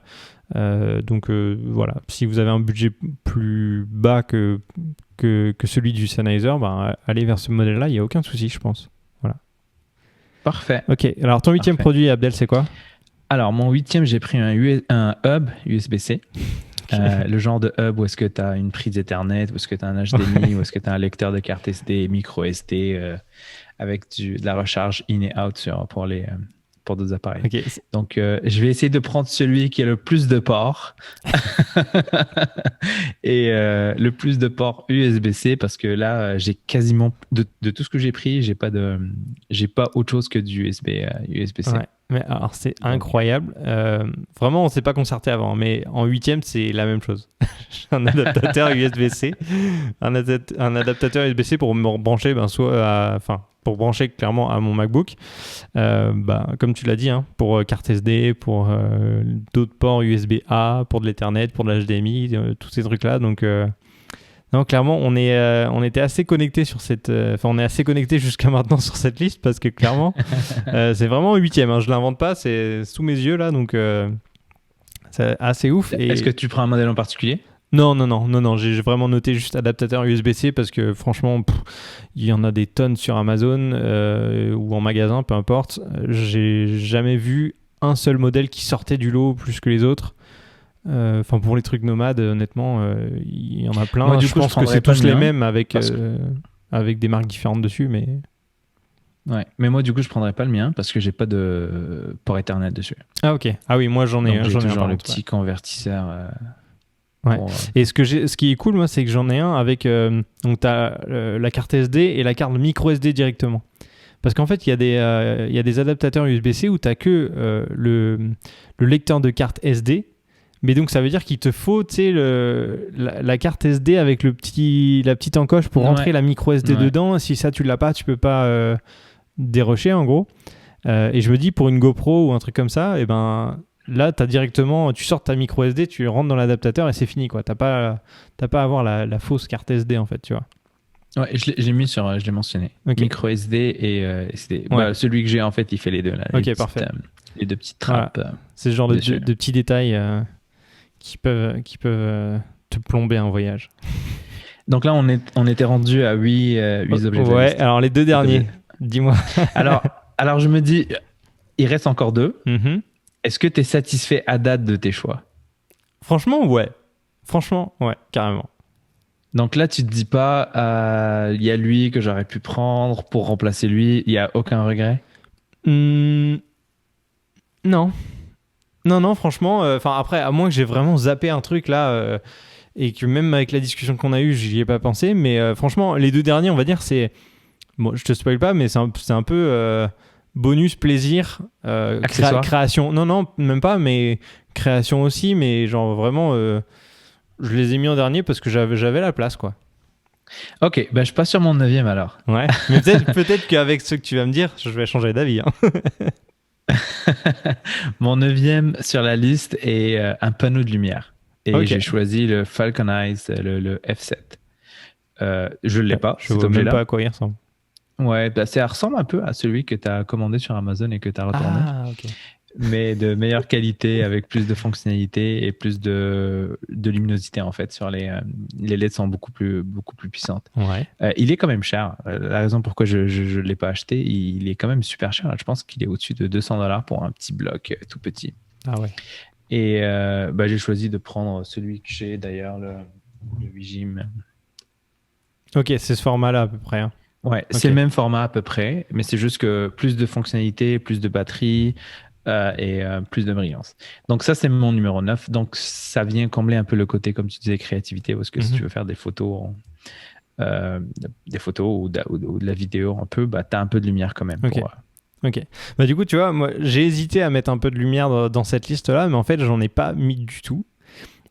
Donc voilà, si vous avez un budget plus bas que celui du Sennheiser, allez vers ce modèle-là, il n'y a aucun souci, je pense. Voilà. Parfait. Ok, alors ton 8e produit, Abdel, c'est quoi? Alors, mon 8e, j'ai pris un hub USB-C. Le genre de hub où est-ce que tu as une prise Ethernet, où est-ce que tu as un HDMI, où est-ce que tu as un lecteur de carte SD, micro SD, avec de la recharge in et out pour d'autres appareils. Okay. Donc, je vais essayer de prendre celui qui a le plus de ports et le plus de ports USB-C parce que là, j'ai quasiment de tout ce que j'ai pris, j'ai pas autre chose que du USB-C. Ouais. Mais alors, c'est incroyable. Vraiment, on ne s'est pas concerté avant, mais en 8e, c'est la même chose. J'ai un adaptateur USB-C, un adaptateur USB-C pour me brancher, pour brancher clairement à mon MacBook. Comme tu l'as dit, hein, pour carte SD, pour d'autres ports USB-A, pour de l'Ethernet, pour de l'HDMI, tous ces trucs-là. Donc, non, clairement, on était assez connectés sur cette... on est assez connectés jusqu'à maintenant sur cette liste parce que clairement, c'est vraiment 8e. Hein, je ne l'invente pas, c'est sous mes yeux là, donc c'est assez ouf. Et... Est-ce que tu prends un modèle en particulier ? Non, j'ai vraiment noté juste adaptateur USB-C parce que franchement, il y en a des tonnes sur Amazon ou en magasin, peu importe. J'ai jamais vu un seul modèle qui sortait du lot plus que les autres. Pour les trucs nomades, honnêtement, il y en a plein. Moi, je pense que c'est tous les mêmes avec des marques différentes dessus, mais... Ouais, mais moi, du coup, je prendrais pas le mien parce que j'ai pas de port Ethernet dessus. Ah, ok. Ah oui, moi, j'en ai un. J'ai toujours le petit convertisseur... Ouais. Et ce qui est cool, moi, c'est que j'en ai un avec donc t'as la carte SD et la carte micro SD directement. Parce qu'en fait, il y a des adaptateurs USB-C où t'as que le lecteur de carte SD. Mais donc, ça veut dire qu'il te faut, tu sais, la carte SD avec la petite encoche pour rentrer la micro SD dedans. Si ça, tu l'as pas, tu peux pas dérocher, en gros. Et je me dis, pour une GoPro ou un truc comme ça, là, tu sors ta micro SD, tu rentres dans l'adaptateur et c'est fini, quoi. T'as pas à avoir la fausse carte SD, en fait, tu vois. Ouais, je l'ai mentionné. Okay. Micro SD et SD. Ouais. Celui que j'ai, en fait, il fait les deux, là. Parfait. Les deux petites trappes. Voilà. C'est ce genre de petits détails qui peuvent te plomber un voyage. Donc là, on était rendu à 8 objets. Ouais, alors les deux derniers, dis-moi. alors, je me dis, il reste encore 2. Mm-hmm. Est-ce que tu es satisfait à date de tes choix ? Franchement, ouais, carrément. Donc là, tu te dis pas, il y a lui que j'aurais pu prendre pour remplacer lui, il n'y a aucun regret ? Non, franchement, après, à moins que j'ai vraiment zappé un truc là, et que même avec la discussion qu'on a eue, j'y ai pas pensé, mais franchement, les deux derniers, on va dire, c'est... Bon, je te spoil pas, mais c'est un peu... bonus, plaisir, création. Non, même pas, mais création aussi, mais genre vraiment, je les ai mis en dernier parce que j'avais la place, quoi. Ok, je passe sur mon 9e alors. Ouais, mais peut-être qu'avec ce que tu vas me dire, je vais changer d'avis. Hein. Mon 9e sur la liste est un panneau de lumière. Et j'ai choisi le Falcon Eyes, le F7. Je ne l'ai pas. Je ne vois même pas à quoi il ressemble. Ouais, ça ressemble un peu à celui que tu as commandé sur Amazon et que tu as retourné. Ah, ok. Mais de meilleure qualité, avec plus de fonctionnalités et plus de luminosité, en fait. Sur les LED sont beaucoup plus puissantes. Ouais. Il est quand même cher. La raison pourquoi je ne l'ai pas acheté, il est quand même super cher. Je pense qu'il est au-dessus de $200 pour un petit bloc tout petit. Ah ouais. Et j'ai choisi de prendre celui que j'ai, d'ailleurs, le Vigim. Ok, c'est ce format-là à peu près. Hein. Ouais, okay. C'est le même format à peu près, mais c'est juste que plus de fonctionnalités, plus de batterie et plus de brillance. Donc ça, c'est mon numéro 9. Donc ça vient combler un peu le côté, comme tu disais, créativité, parce que si tu veux faire des photos ou de la vidéo un peu, tu as un peu de lumière quand même. Okay. Ok. Du coup, tu vois, moi, j'ai hésité à mettre un peu de lumière dans cette liste-là, mais en fait, j'en ai pas mis du tout.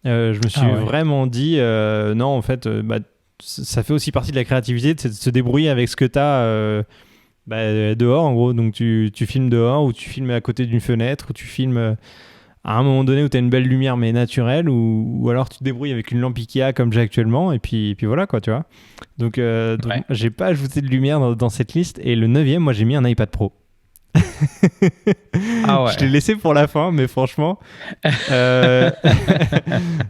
Je me suis vraiment dit, non, en fait... ça fait aussi partie de la créativité, de se débrouiller avec ce que tu as dehors, en gros. Donc, tu filmes dehors, ou tu filmes à côté d'une fenêtre, ou tu filmes à un moment donné où tu as une belle lumière, mais naturelle, ou alors tu te débrouilles avec une lampe Ikea comme j'ai actuellement, et puis voilà, quoi, tu vois. Donc j'ai pas ajouté de lumière dans cette liste. Et le 9e, moi, j'ai mis un iPad Pro. Je l'ai laissé pour la fin, mais franchement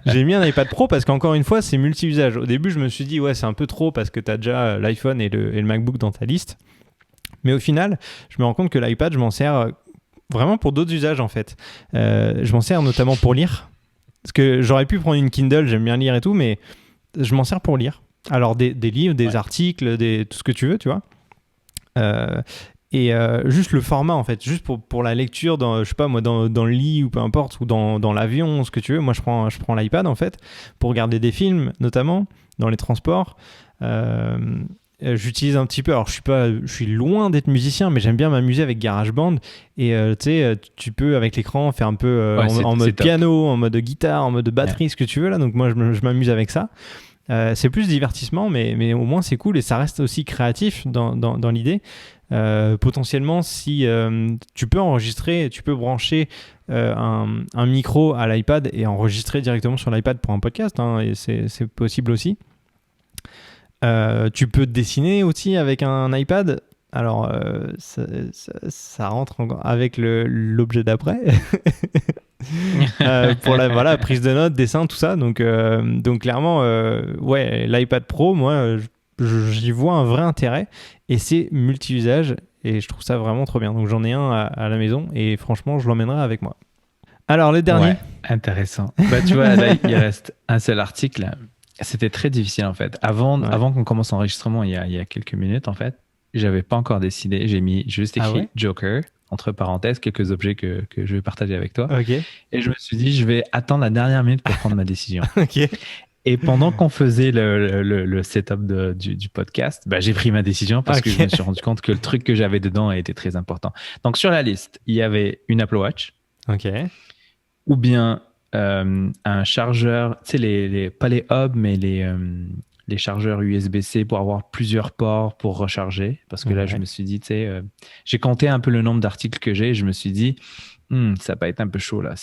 j'ai mis un iPad Pro parce qu'encore une fois c'est multi-usage. Au début je me suis dit c'est un peu trop parce que tu as déjà l'iPhone et le MacBook dans ta liste, mais au final je me rends compte que l'iPad je m'en sers vraiment pour d'autres usages en fait. Je m'en sers notamment pour lire. Parce que j'aurais pu prendre une Kindle, j'aime bien lire et tout, mais je m'en sers pour lire. Alors des livres, des articles, tout ce que tu veux, tu vois. Juste le format, en fait, juste pour la lecture, je sais pas moi, dans le lit ou peu importe, ou dans l'avion, ce que tu veux. Moi, je prends l'iPad, en fait, pour regarder des films, notamment, dans les transports. J'utilise un petit peu, alors je suis loin d'être musicien, mais j'aime bien m'amuser avec GarageBand. Et tu sais, tu peux, avec l'écran, faire un peu en mode piano, en mode guitare, en mode batterie, ce que tu veux, là. Donc moi, je m'amuse avec ça. C'est plus divertissement, mais au moins c'est cool et ça reste aussi créatif dans l'idée. Potentiellement, si tu peux enregistrer, tu peux brancher un micro à l'iPad et enregistrer directement sur l'iPad pour un podcast, hein, et c'est possible aussi. Tu peux dessiner aussi avec un iPad. Alors, ça rentre avec l'objet d'après. Pour la prise de notes, dessin, tout ça. Donc clairement, ouais, l'iPad Pro, moi, j'y vois un vrai intérêt. Et c'est multi-usage. Et je trouve ça vraiment trop bien. Donc j'en ai un à la maison. Et franchement, je l'emmènerai avec moi. Alors, le dernier. Ouais, intéressant. Bah, tu vois, là, il reste un seul article. C'était très difficile, en fait. Avant qu'on commence l'enregistrement, il y a quelques minutes, en fait, j'avais pas encore décidé. J'ai juste écrit Joker, entre parenthèses, quelques objets que je vais partager avec toi. Okay. Et je me suis dit, je vais attendre la dernière minute pour prendre ma décision. Okay. Et pendant qu'on faisait le setup du podcast, bah, j'ai pris ma décision parce que je me suis rendu compte que le truc que j'avais dedans était très important. Donc, sur la liste, il y avait une Apple Watch. OK. Ou bien un chargeur, tu sais, pas les hubs, mais les chargeurs USB-C pour avoir plusieurs ports pour recharger. Parce que là, je me suis dit, tu sais, j'ai compté un peu le nombre d'articles que j'ai et je me suis dit, ça va être un peu chaud là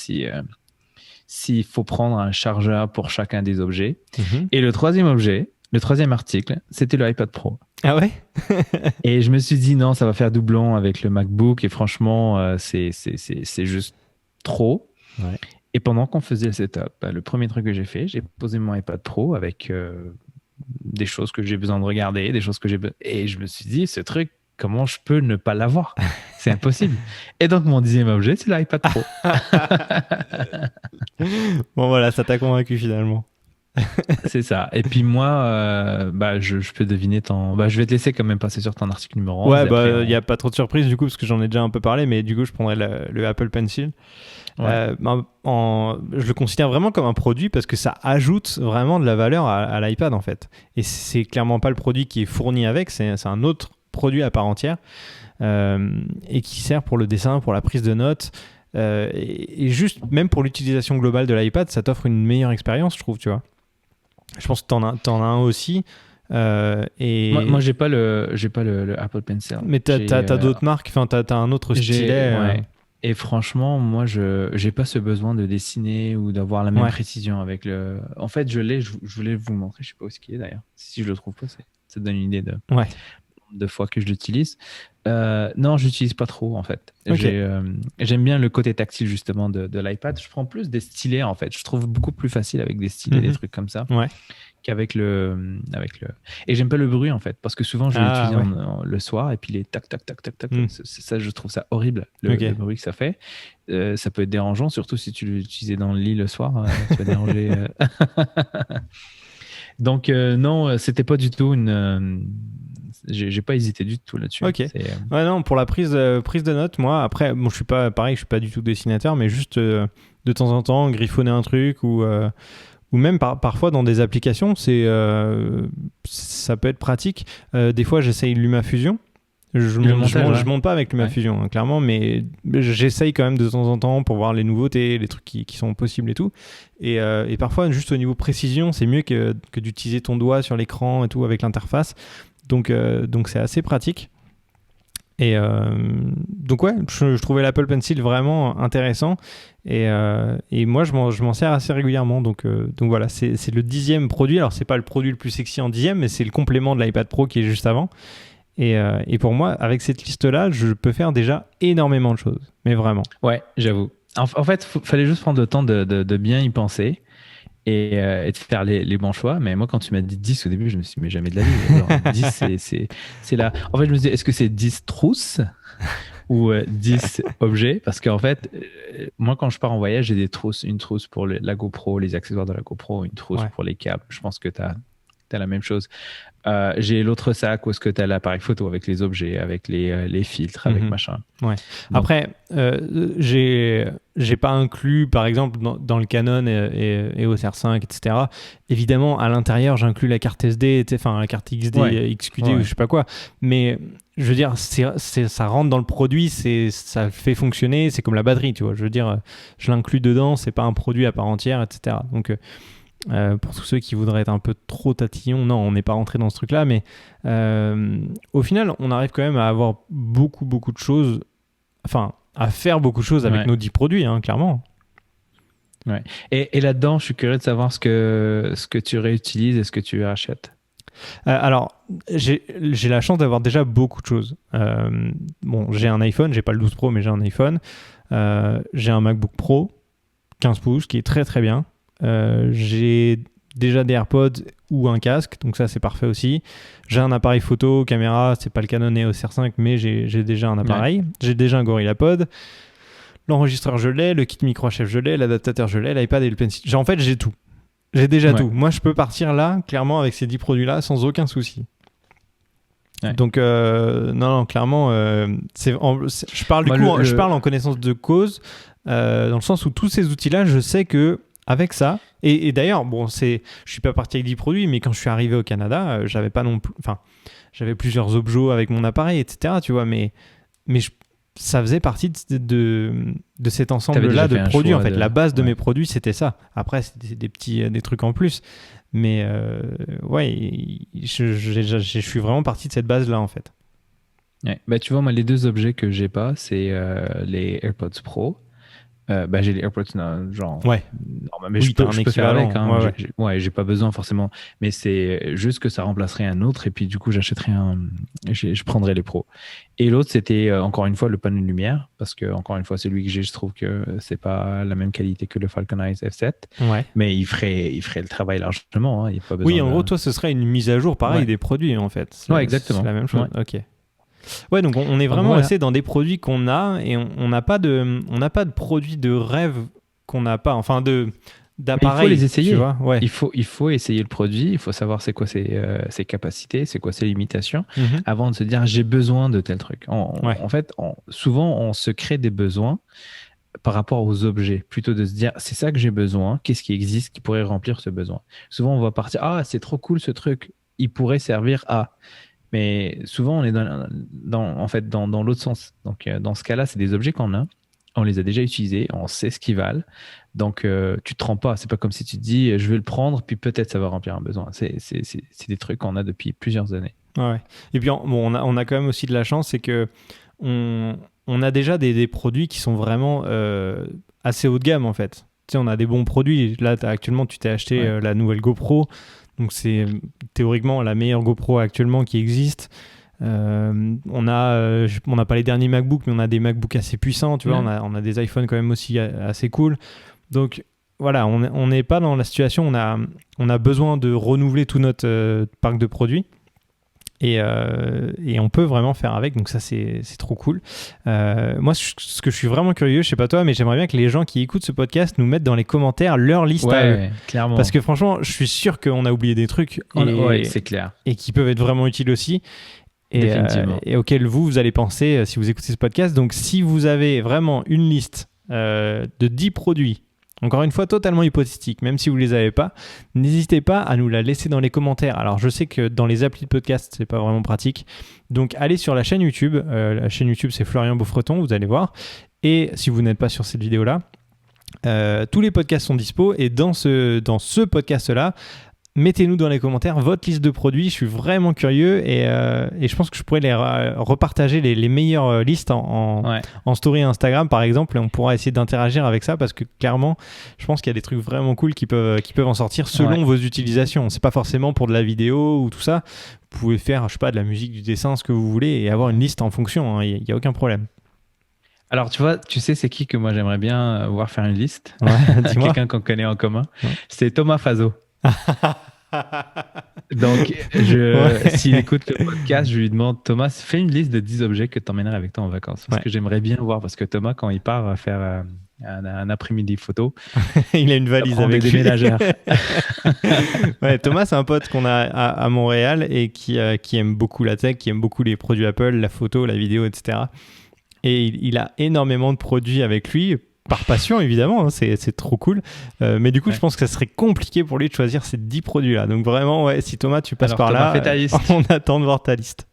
s'il faut prendre un chargeur pour chacun des objets. Mm-hmm. Et le troisième article, c'était le iPad Pro. Ah ouais? Et je me suis dit, non, ça va faire doublon avec le MacBook et franchement, c'est juste trop. Ouais. Et pendant qu'on faisait le setup, le premier truc que j'ai fait, j'ai posé mon iPad Pro avec des choses que j'ai besoin de regarder, et je me suis dit, ce truc, comment je peux ne pas l'avoir? C'est impossible. Et donc, mon 10e objet, c'est l'iPad Pro. Bon, voilà, ça t'a convaincu finalement. C'est ça. Et puis moi, je peux deviner je vais te laisser quand même passer sur ton article numéro 11. Ouais, il n'y a pas trop de surprises du coup, parce que j'en ai déjà un peu parlé, mais du coup, je prendrais le Apple Pencil. Ouais. Je le considère vraiment comme un produit parce que ça ajoute vraiment de la valeur à l'iPad en fait. Et c'est clairement pas le produit qui est fourni avec, c'est un autre produit à part entière et qui sert pour le dessin, pour la prise de notes. Et juste, même pour l'utilisation globale de l'iPad, ça t'offre une meilleure expérience, je trouve, tu vois. Je pense que t'en as un aussi. Moi, j'ai pas le Apple Pencil. Mais t'as d'autres marques, enfin, t'as un autre stylet. Ouais. Et franchement, moi, je n'ai pas ce besoin de dessiner ou d'avoir la même précision avec le. En fait, je voulais vous montrer, je sais pas où est-ce qu'il est d'ailleurs. Si je le trouve pas, ça te donne une idée de fois que je l'utilise. Non, je l'utilise pas trop en fait. Okay. J'aime bien le côté tactile justement de l'iPad. Je prends plus des stylets en fait. Je trouve beaucoup plus facile avec des stylets, des trucs comme ça. Ouais. Qu'avec le. Et j'aime pas le bruit en fait, parce que souvent je l'utilise le soir et puis les tac tac tac tac tac. Ça, je trouve ça horrible le bruit que ça fait. Ça peut être dérangeant, surtout si tu l'utilisais dans le lit le soir. Tu vas déranger. Donc non, c'était pas du tout une. J'ai pas hésité du tout là-dessus. Ok. Ouais, non, pour la prise de notes, moi après, bon, je suis pas du tout dessinateur, mais juste de temps en temps griffonner un truc ou même parfois dans des applications, ça peut être pratique. Des fois, j'essaye LumaFusion. Je monte pas avec LumaFusion, hein, clairement, mais j'essaye quand même de temps en temps pour voir les nouveautés, les trucs qui sont possibles et tout. Et parfois, juste au niveau précision, c'est mieux que d'utiliser ton doigt sur l'écran et tout avec l'interface. Donc c'est assez pratique. Et donc ouais, je trouvais l'Apple Pencil vraiment intéressant et moi je m'en sers assez régulièrement. Donc voilà, c'est le 10e produit. Alors c'est pas le produit le plus sexy en 10e, mais c'est le complément de l'iPad Pro qui est juste avant. Et pour moi, avec cette liste-là, je peux faire déjà énormément de choses, mais vraiment. Ouais, j'avoue. En fait, fallait juste prendre le temps de bien y penser. Et de faire les bons choix. Mais moi, quand tu m'as dit 10 au début, je me suis dit, mais jamais de la vie. Alors, 10, c'est là. En fait, je me suis dit, est-ce que c'est 10 trousses ou 10 objets. Parce qu'en fait, moi, quand je pars en voyage, j'ai des trousses. Une trousse pour la GoPro, les accessoires de la GoPro, une trousse pour les câbles. Je pense que tu as la même chose. J'ai l'autre sac où est-ce que tu as l'appareil photo avec les objets, avec les filtres, avec machin. Ouais. Après, j'ai pas inclus, par exemple, dans le Canon et EOS R5, etc. Évidemment, à l'intérieur, j'inclus la carte SD, enfin la carte XD, XQD ou je sais pas quoi. Mais je veux dire, ça rentre dans le produit, ça fait fonctionner, c'est comme la batterie, tu vois. Je veux dire, je l'inclus dedans, c'est pas un produit à part entière, etc. Donc, pour tous ceux qui voudraient être un peu trop tatillons, non, on n'est pas rentré dans ce truc-là, mais au final, on arrive quand même à avoir beaucoup de choses, enfin, à faire beaucoup de choses avec nos 10 produits, hein, clairement. Ouais. Et là-dedans, je suis curieux de savoir ce que tu réutilises et ce que tu rachètes. Alors, j'ai la chance d'avoir déjà beaucoup de choses. Bon, j'ai un iPhone, j'ai pas le 12 Pro, mais j'ai un iPhone. J'ai un MacBook Pro 15 pouces qui est très très bien. J'ai déjà des AirPods ou un casque, donc ça c'est parfait aussi. J'ai un appareil photo, caméra, c'est pas le Canon EOS R5, mais j'ai déjà un appareil. Ouais. J'ai déjà un GorillaPod. L'enregistreur je l'ai, le kit micro HF je l'ai, l'adaptateur je l'ai, l'iPad et le Pencil. En fait j'ai tout. J'ai déjà tout. Moi je peux partir là, clairement avec ces 10 produits-là sans aucun souci. Ouais. Donc non, clairement, je parle je parle en connaissance de cause, dans le sens où tous ces outils-là, je sais que avec ça, et d'ailleurs, bon, je suis pas parti avec 10 produits, mais quand je suis arrivé au Canada, j'avais pas non plus, enfin, j'avais plusieurs objets avec mon appareil, etc. Tu vois, mais ça faisait partie de cet ensemble-là de produits. En fait, la base de mes produits, c'était ça. Après, c'était des trucs en plus, mais je suis vraiment parti de cette base-là, en fait. Ouais. Bah, tu vois, moi, les 2 objets que j'ai pas, c'est les AirPods Pro. J'ai les AirPods genre normal, mais je peux faire avec, hein. J'ai pas besoin forcément, mais c'est juste que ça remplacerait un autre et puis du coup j'achèterais je prendrais les pros. Et l'autre c'était encore une fois le panneau de lumière, parce que encore une fois celui que j'ai, je trouve que c'est pas la même qualité que le Falcon Eyes F7, mais il ferait le travail largement, hein. Il y a pas besoin en gros toi ce serait une mise à jour pareil des produits en fait. Exactement, c'est la même chose. Ok. Ouais, donc on est vraiment resté dans des produits qu'on a, et on n'a pas de produits de rêve qu'on n'a pas, enfin d'appareils. Il faut les essayer. Tu vois, il faut essayer le produit, il faut savoir c'est quoi ses capacités, c'est quoi ses limitations, avant de se dire j'ai besoin de tel truc. En fait, souvent on se crée des besoins par rapport aux objets, plutôt de se dire c'est ça que j'ai besoin, qu'est-ce qui existe qui pourrait remplir ce besoin. Souvent on va partir c'est trop cool ce truc, il pourrait servir à... Mais souvent, on est dans l'autre sens. Donc, dans ce cas-là, c'est des objets qu'on a. On les a déjà utilisés. On sait ce qu'ils valent. Donc, tu ne te trompes pas. Ce n'est pas comme si tu te dis, je vais le prendre, puis peut-être ça va remplir un besoin. C'est des trucs qu'on a depuis plusieurs années. Ouais. Et puis, on a quand même aussi de la chance, c'est qu'on a déjà des produits qui sont vraiment assez haut de gamme, en fait. Tu sais, on a des bons produits. Là, actuellement, tu t'es acheté la nouvelle GoPro. Donc c'est théoriquement la meilleure GoPro actuellement qui existe. On n'a pas les derniers MacBooks, mais on a des MacBooks assez puissants, tu vois. On a des iPhones quand même aussi assez cool. Donc voilà, on n'est pas dans la situation, on a besoin de renouveler tout notre parc de produits. Et on peut vraiment faire avec, donc ça c'est trop cool. Moi, ce que je suis vraiment curieux, je sais pas toi, mais j'aimerais bien que les gens qui écoutent ce podcast nous mettent dans les commentaires leur liste à eux. Clairement. Parce que franchement, je suis sûr qu'on a oublié des trucs c'est clair. Et qui peuvent être vraiment utiles aussi. Et auxquels vous allez penser si vous écoutez ce podcast. Donc si vous avez vraiment une liste de 10 produits, encore une fois, totalement hypothétique, même si vous ne les avez pas, n'hésitez pas à nous la laisser dans les commentaires. Alors, je sais que dans les applis de podcast, c'est pas vraiment pratique. Donc, allez sur la chaîne YouTube. La chaîne YouTube, c'est Florian Beaufreton, vous allez voir. Et si vous n'êtes pas sur cette vidéo-là, tous les podcasts sont dispo. Et dans ce podcast-là, mettez-nous dans les commentaires votre liste de produits. Je suis vraiment curieux et je pense que je pourrais les repartager les meilleures listes en story Instagram par exemple, et on pourra essayer d'interagir avec ça parce que clairement je pense qu'il y a des trucs vraiment cool qui peuvent en sortir selon vos utilisations. C'est pas forcément pour de la vidéo ou tout ça. Vous pouvez faire, je sais pas, de la musique, du dessin, ce que vous voulez et avoir une liste en fonction, hein. Il y a aucun problème. Alors, tu sais, c'est qui que moi j'aimerais bien voir faire une liste? Dis-moi. Quelqu'un qu'on connaît en commun. C'est Thomas Faso. Donc, s'il écoute le podcast, je lui demande, Thomas, fais une liste de 10 objets que tu emmènerais avec toi en vacances. Parce que j'aimerais bien voir, parce que Thomas, quand il part faire un après-midi photo, il a une valise avec des lui. ménagères. Ouais, Thomas, c'est un pote qu'on a à Montréal et qui aime beaucoup la tech, qui aime beaucoup les produits Apple, la photo, la vidéo, etc. Et il a énormément de produits avec lui, par passion évidemment, hein, c'est trop cool. Mais du coup, je pense que ça serait compliqué pour lui de choisir ces 10 produits-là. Donc vraiment, ouais, si Thomas, tu passes Alors, par Thomas, là, fais ta liste. on attend de voir ta liste.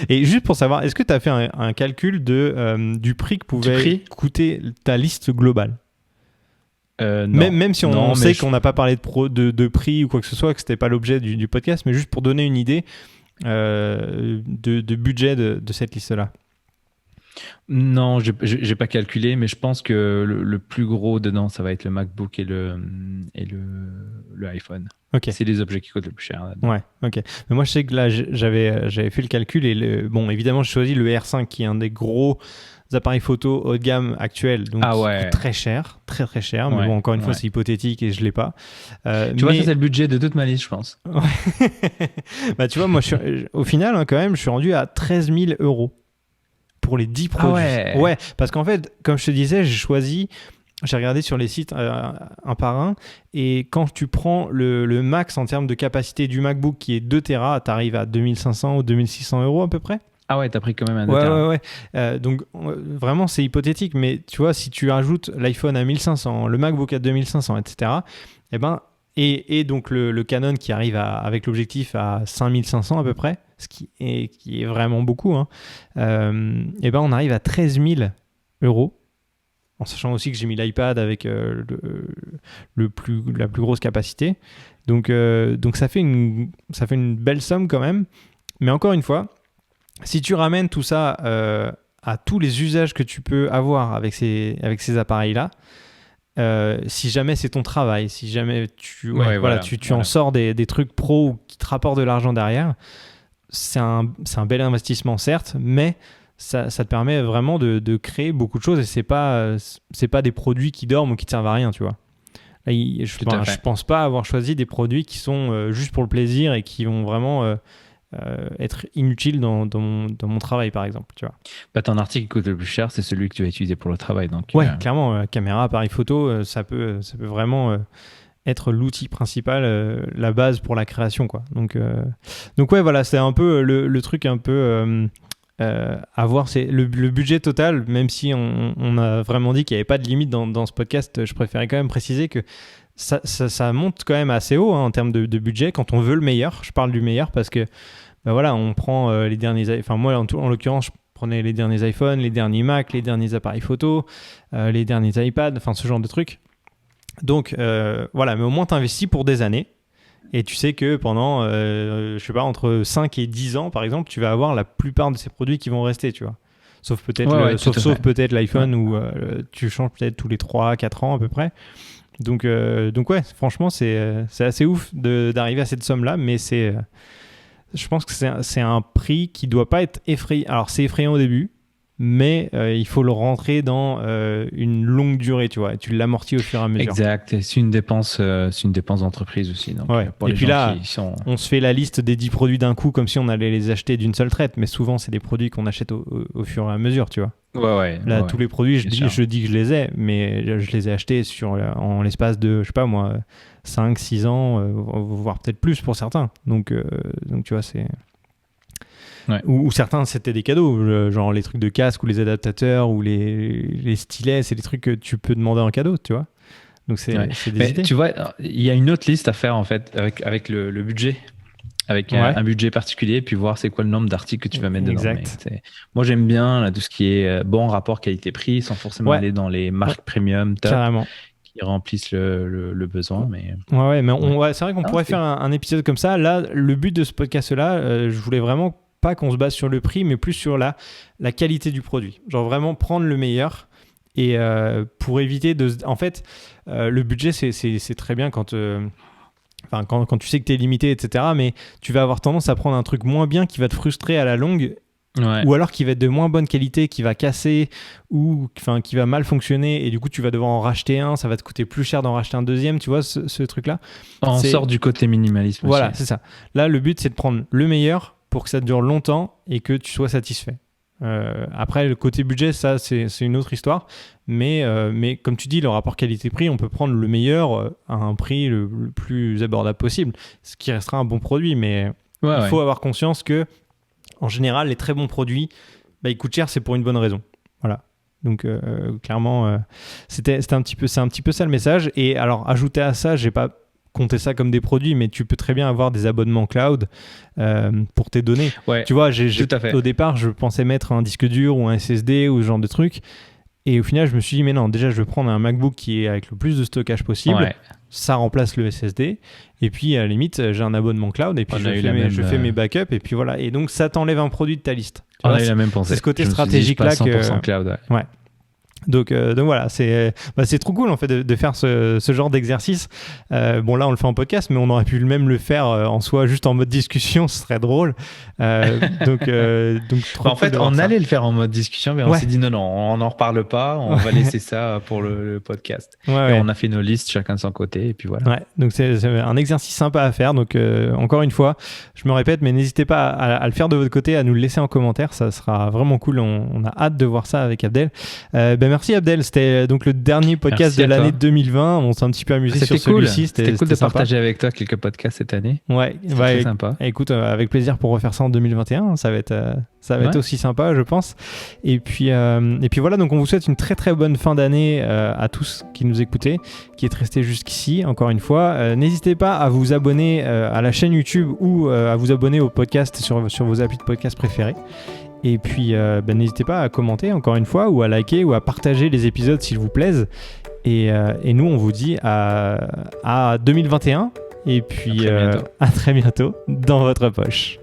Et juste pour savoir, est-ce que tu as fait un calcul du prix que pouvait coûter ta liste globale? Non. Même si on sait qu'on n'a pas parlé de prix ou quoi que ce soit, que c'était pas l'objet du podcast, mais juste pour donner une idée de budget de cette liste-là. Non, j'ai pas calculé, mais je pense que le plus gros dedans, ça va être le MacBook et le iPhone. Okay. C'est les objets qui coûtent le plus cher. Là-dedans. Ouais, ok. Mais moi, je sais que là, j'avais fait le calcul et bon, évidemment, j'ai choisi le R5 qui est un des gros appareils photo haut de gamme actuels, donc qui coûte très cher, très très cher. Mais bon, encore une fois, c'est hypothétique et je l'ai pas. Tu vois, ça c'est le budget de toute ma liste, je pense. Bah, tu vois, moi, au final, hein, quand même, je suis rendu à 13 000 € pour les 10 produits. Ouais, parce qu'en fait, comme je te disais, j'ai regardé sur les sites un par un, et quand tu prends le max en termes de capacité du MacBook qui est 2 Tera, tu arrives à 2500 ou 2600 € à peu près. Ah ouais, t'as pris quand même un 2 Tera. Ouais. Donc vraiment, c'est hypothétique, mais tu vois, si tu ajoutes l'iPhone à 1500, le MacBook à 2500, etc., et donc le Canon qui arrive avec l'objectif à 5500 à peu près, ce qui est vraiment beaucoup, hein, on arrive à 13 000 €. En sachant aussi que j'ai mis l'iPad avec la plus grosse capacité. Donc ça fait une belle somme quand même. Mais encore une fois, si tu ramènes tout ça à tous les usages que tu peux avoir avec ces appareils-là, si jamais c'est ton travail, si jamais tu en sors des trucs pro qui te rapportent de l'argent derrière, c'est un bel investissement certes, mais ça te permet vraiment de créer beaucoup de choses, et c'est pas des produits qui dorment ou qui te servent à rien, tu vois. Là, je pense pas avoir choisi des produits qui sont juste pour le plaisir et qui vont vraiment être inutiles dans mon travail, par exemple, tu vois. Bah, ton article qui coûte le plus cher, c'est celui que tu vas utiliser pour le travail, donc. Ouais, clairement, caméra, appareil photo, ça peut vraiment être l'outil principal, la base pour la création, quoi. Donc ouais, voilà, c'est un peu le truc un peu à voir, c'est le budget total. Même si on a vraiment dit qu'il n'y avait pas de limite dans ce podcast, je préférais quand même préciser que ça monte quand même assez haut, hein, en termes de budget quand on veut le meilleur. Je parle du meilleur parce que voilà, on prend les derniers, enfin moi en l'occurrence je prenais les derniers iPhones, les derniers Mac, les derniers appareils photo, les derniers iPads, enfin ce genre de trucs. Donc voilà, mais au moins t'investis pour des années. Et tu sais que pendant, je sais pas, entre 5 et 10 ans, par exemple, tu vas avoir la plupart de ces produits qui vont rester, tu vois. Sauf peut-être sauf peut-être l'iPhone, où tu changes peut-être tous les 3-4 ans à peu près. Donc ouais, franchement, c'est assez ouf d'arriver à cette somme-là, mais je pense que c'est un prix qui doit pas être effrayant. Alors, c'est effrayant au début, mais il faut le rentrer dans une longue durée, tu vois, et tu l'amortis au fur et à mesure. Exact, c'est une dépense d'entreprise aussi. Donc, ouais. Pour et les puis gens là, qui sont... on se fait la liste des 10 produits d'un coup comme si on allait les acheter d'une seule traite, mais souvent c'est des produits qu'on achète au fur et à mesure, tu vois. Là, tous les produits, je dis que je les ai, mais je les ai achetés en l'espace de, je sais pas moi, 5-6 ans, voire peut-être plus pour certains. Donc tu vois, c'est... Ouais. Ou certains c'était des cadeaux, genre les trucs de casque ou les adaptateurs ou les stylets, c'est des trucs que tu peux demander en cadeau, tu vois. Donc c'est des idées. Tu vois, il y a une autre liste à faire en fait avec le budget, avec un budget particulier, puis voir c'est quoi le nombre d'articles que tu vas mettre dedans. Moi j'aime bien là, tout ce qui est bon rapport qualité-prix, sans forcément aller dans les marques premium top. Carrément. Qui remplissent le besoin, mais c'est vrai qu'on pourrait faire un épisode comme ça. Là, le but de ce podcast-là, je voulais vraiment pas qu'on se base sur le prix, mais plus sur la qualité du produit. Genre vraiment prendre le meilleur, et pour éviter en fait, le budget, c'est très bien quand tu sais que tu es limité, etc. Mais tu vas avoir tendance à prendre un truc moins bien qui va te frustrer à la longue, ou alors qui va être de moins bonne qualité, qui va casser ou qui va mal fonctionner et du coup tu vas devoir en racheter un, ça va te coûter plus cher d'en racheter un deuxième, tu vois ce truc-là. On sort du côté minimalisme. Voilà, aussi. c'est ça. Là, le but, c'est de prendre le meilleur pour que ça dure longtemps et que tu sois satisfait. Après, le côté budget, ça, c'est une autre histoire. Mais comme tu dis, le rapport qualité-prix, on peut prendre le meilleur à un prix le plus abordable possible, ce qui restera un bon produit. Mais il faut avoir conscience que en général, les très bons produits, ils coûtent cher, c'est pour une bonne raison. Voilà. Donc, clairement, c'est un petit peu ça le message. Et alors, ajouter à ça, j'ai pas compté ça comme des produits, mais tu peux très bien avoir des abonnements cloud pour tes données. Ouais, tu vois, tout à fait. Au départ, je pensais mettre un disque dur ou un SSD ou ce genre de truc. Et au final, je me suis dit, mais non, déjà, je vais prendre un MacBook qui est avec le plus de stockage possible. Ouais. Ça remplace le SSD. Et puis, à la limite, j'ai un abonnement cloud. Et puis, je fais mes backups. Et puis voilà. Et donc, ça t'enlève un produit de ta liste. On a eu la même pensée. C'est ce côté stratégique-là. 100% cloud. Ouais. Donc voilà, c'est trop cool en fait de faire ce genre d'exercice. Bon là on le fait en podcast, mais on aurait pu même le faire en soi juste en mode discussion, ce serait drôle. Donc trop en fait on allait le faire en mode discussion, mais on s'est dit non, on n'en reparle pas, on va laisser ça pour le podcast. Et on a fait nos listes chacun de son côté et puis voilà. Ouais, donc c'est un exercice sympa à faire. Donc encore une fois, je me répète, mais n'hésitez pas à le faire de votre côté, à nous le laisser en commentaire, ça sera vraiment cool. On a hâte de voir ça avec Abdel. Merci Abdel, c'était donc le dernier podcast de l'année 2020. On s'est un petit peu amusé sur celui-ci. C'était cool de partager avec toi quelques podcasts cette année. Ouais, c'était très sympa. Écoute, avec plaisir pour refaire ça en 2021. Ça va être aussi sympa, je pense. Et puis voilà, donc on vous souhaite une très très bonne fin d'année à tous qui nous écoutez, qui êtes restés jusqu'ici. Encore une fois, n'hésitez pas à vous abonner à la chaîne YouTube ou à vous abonner au podcast sur vos applis de podcast préférés. Et puis, n'hésitez pas à commenter encore une fois, ou à liker, ou à partager les épisodes s'ils vous plaisent. Et nous, on vous dit à 2021. Et puis, à très bientôt dans votre poche.